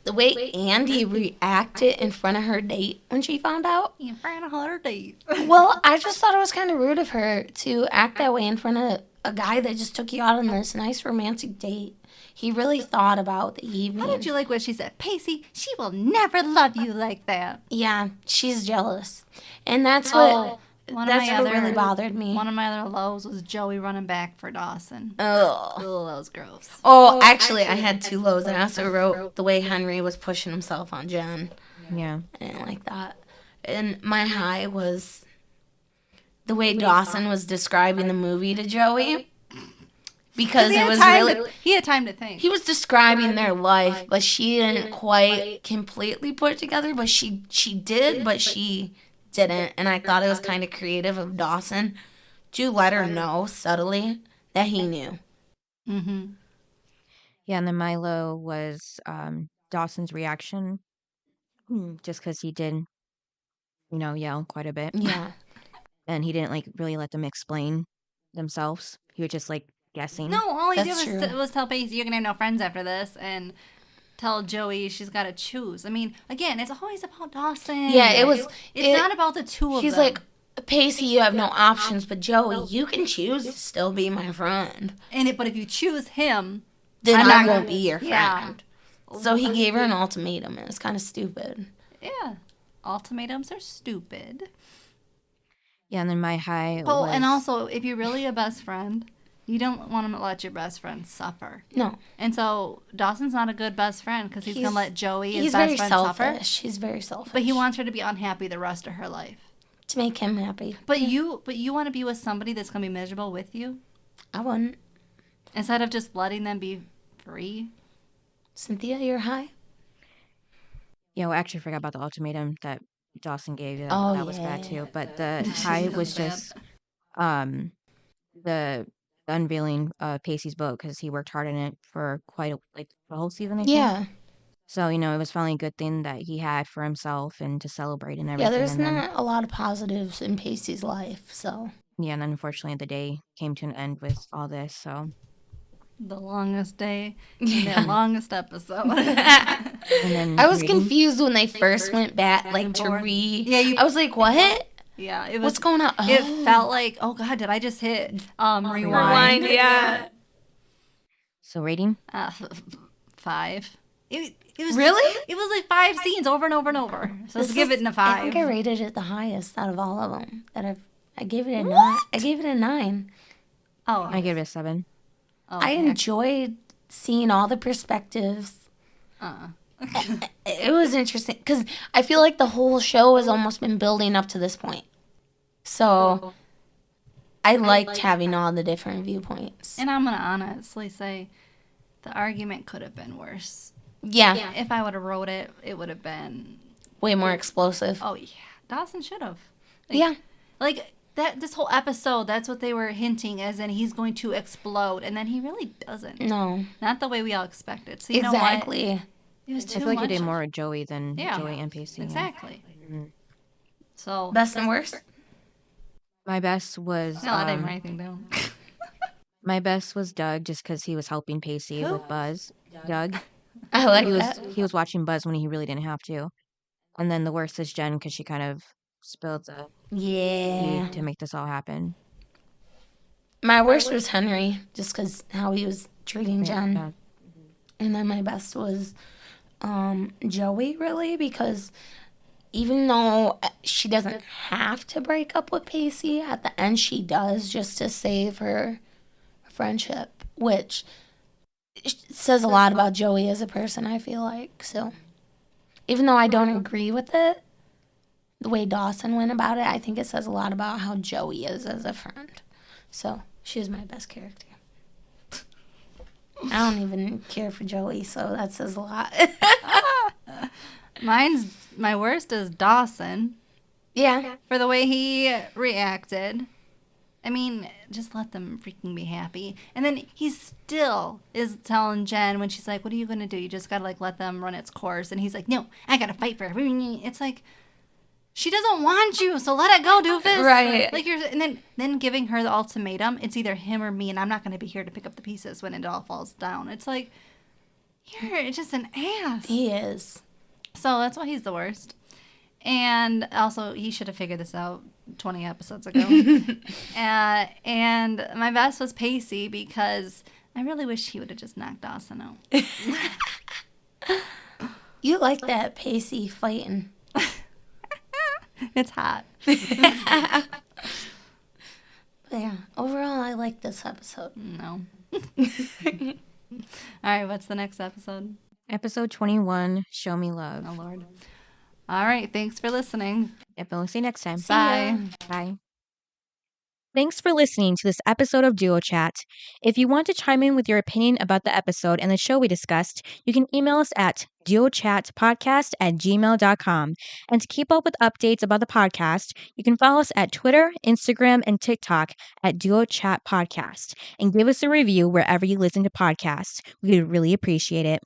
[SPEAKER 3] the way Andie reacted in front of her date when she found out.
[SPEAKER 2] In front of her date.
[SPEAKER 3] Well, I just thought it was kind of rude of her to act that way in front of a guy that just took you out on this nice romantic date. He really thought about the evening.
[SPEAKER 2] How did you like what she said? Pacey, she will never love you like that.
[SPEAKER 3] Yeah, she's jealous. And that's what really bothered me.
[SPEAKER 2] One of my other lows was Joey running back for Dawson.
[SPEAKER 3] Ugh.
[SPEAKER 2] That was gross.
[SPEAKER 3] Oh, actually, I had 2 lows. I also wrote the way Henry was pushing himself on Jen.
[SPEAKER 1] Yeah.
[SPEAKER 3] I didn't like that. And my high was the way Dawson was describing the movie to Joey. Because it was
[SPEAKER 2] he had time to think.
[SPEAKER 3] He was describing their life, but she didn't quite completely put it together. But she did, but she didn't. And I thought it was kind of creative of Dawson to let her know subtly that he knew.
[SPEAKER 2] Mm-hmm.
[SPEAKER 1] Yeah, and then Milo was Dawson's reaction, just because he did, yell quite a bit.
[SPEAKER 3] Yeah.
[SPEAKER 1] And he didn't, really let them explain themselves. He was just, guessing.
[SPEAKER 2] No, all he
[SPEAKER 3] That's
[SPEAKER 2] did
[SPEAKER 3] true.
[SPEAKER 2] was tell Pacey, you're going to have no friends after this, and tell Joey she's got to choose. I mean, again, it's always about Dawson.
[SPEAKER 3] Yeah,
[SPEAKER 2] It's not about the two of them.
[SPEAKER 3] He's like, Pacey, you have no options, but Joey, you can choose to still be my friend.
[SPEAKER 2] But if you choose him,
[SPEAKER 3] then
[SPEAKER 2] I'm
[SPEAKER 3] I
[SPEAKER 2] not
[SPEAKER 3] won't be your friend.
[SPEAKER 2] Yeah.
[SPEAKER 3] So he gave her an ultimatum. It was kind of stupid.
[SPEAKER 2] Yeah. Ultimatums are stupid.
[SPEAKER 1] Yeah, and then my high was...
[SPEAKER 2] and also, if you're really a best friend, you don't want to let your best friend suffer.
[SPEAKER 3] No.
[SPEAKER 2] And so Dawson's not a good best friend because he's going to let Joey, his best friend, suffer.
[SPEAKER 3] He's very selfish.
[SPEAKER 2] But he wants her to be unhappy the rest of her life.
[SPEAKER 3] To make him happy.
[SPEAKER 2] But you want to be with somebody that's going to be miserable with you?
[SPEAKER 3] I wouldn't.
[SPEAKER 2] Instead of just letting them be free?
[SPEAKER 3] Cynthia, you're high?
[SPEAKER 1] Yeah, well, I actually forgot about the ultimatum that Dawson gave. That was bad too. But the high was just the unveiling Pacey's book, because he worked hard in it for quite the whole season, I think.
[SPEAKER 3] Yeah.
[SPEAKER 1] So, it was finally a good thing that he had for himself and to celebrate and everything.
[SPEAKER 3] Yeah, there's not a lot of positives in Pacey's life, so.
[SPEAKER 1] Yeah, and unfortunately the day came to an end with all this, so.
[SPEAKER 2] The longest day, the longest episode.
[SPEAKER 1] And then
[SPEAKER 3] I was confused when they first went back, to read.
[SPEAKER 2] Yeah,
[SPEAKER 3] I was like, what?
[SPEAKER 2] Yeah, it was.
[SPEAKER 3] What's going on?
[SPEAKER 2] It felt like, oh God, did I just hit rewind?
[SPEAKER 3] Rewind, yeah.
[SPEAKER 1] So rating?
[SPEAKER 2] 5. It was
[SPEAKER 3] really?
[SPEAKER 2] It was 5 scenes over and over and over. So let's give it a 5.
[SPEAKER 3] I think I rated it the highest out of all of them. I gave it a 9. I gave it a 9.
[SPEAKER 2] Oh,
[SPEAKER 1] I gave it a 7.
[SPEAKER 2] Oh,
[SPEAKER 3] I enjoyed seeing all the perspectives. It was interesting because I feel like the whole show has almost been building up to this point. So I liked having all the different viewpoints.
[SPEAKER 2] And I'm going to honestly say the argument could have been worse.
[SPEAKER 3] Yeah.
[SPEAKER 2] If I would have wrote it, it would have been
[SPEAKER 3] way more explosive.
[SPEAKER 2] Oh, yeah. Dawson should have.
[SPEAKER 3] Yeah.
[SPEAKER 2] This whole episode, that's what they were hinting, as in he's going to explode. And then he really doesn't.
[SPEAKER 3] No.
[SPEAKER 2] Not the way we all expected. So you
[SPEAKER 3] exactly.
[SPEAKER 2] know what? It was too
[SPEAKER 1] I feel like
[SPEAKER 2] much.
[SPEAKER 1] you did more with Joey than Joey and Pacey.
[SPEAKER 2] Exactly.
[SPEAKER 1] Yeah.
[SPEAKER 2] So
[SPEAKER 3] best and worst?
[SPEAKER 1] My best was...
[SPEAKER 2] No, I didn't write anything down.
[SPEAKER 1] My best was Doug, just because he was helping Pacey with Buzz. Doug.
[SPEAKER 3] I like that.
[SPEAKER 1] He was watching Buzz when he really didn't have to. And then the worst is Jen, because she kind of spilled the tea to make this all happen.
[SPEAKER 3] My worst was Henry, just because how he was treating Jen.
[SPEAKER 1] Yeah.
[SPEAKER 3] And then my best was Joey, really, because even though she doesn't have to break up with Pacey, at the end she does, just to save her friendship, which says a lot about Joey as a person, I feel like. So even though I don't agree with it, the way Dawson went about it, I think it says a lot about how Joey is as a friend. So she was my best character. I don't even care for Joey, so that says a lot.
[SPEAKER 2] My worst is Dawson.
[SPEAKER 3] Yeah.
[SPEAKER 2] For the way he reacted. I mean, just let them freaking be happy. And then he still is telling Jen when she's like, what are you going to do? You just got to let them run its course. And he's like, no, I got to fight for her. It's like, she doesn't want you, so let it go, doofus.
[SPEAKER 3] Right.
[SPEAKER 2] And then giving her the ultimatum, it's either him or me, and I'm not going to be here to pick up the pieces when it all falls down. It's like, you're just an ass.
[SPEAKER 3] He is.
[SPEAKER 2] So that's why he's the worst. And also, he should have figured this out 20 episodes ago. And my best was Pacey, because I really wish he would have just knocked Dawson out.
[SPEAKER 3] You like that Pacey fighting.
[SPEAKER 2] It's hot.
[SPEAKER 3] But yeah, overall, I like this episode.
[SPEAKER 2] No. All right, what's the next episode?
[SPEAKER 1] Episode 21, Show Me Love.
[SPEAKER 2] Oh, Lord. All right, thanks for listening.
[SPEAKER 1] Yep, and we'll see you next time.
[SPEAKER 2] Bye.
[SPEAKER 1] Bye. Thanks for listening to this episode of Duo Chat. If you want to chime in with your opinion about the episode and the show we discussed, you can email us at duochatpodcast@gmail.com. And to keep up with updates about the podcast, you can follow us at Twitter, Instagram, and TikTok at Duo Chat Podcast. And give us a review wherever you listen to podcasts. We would really appreciate it.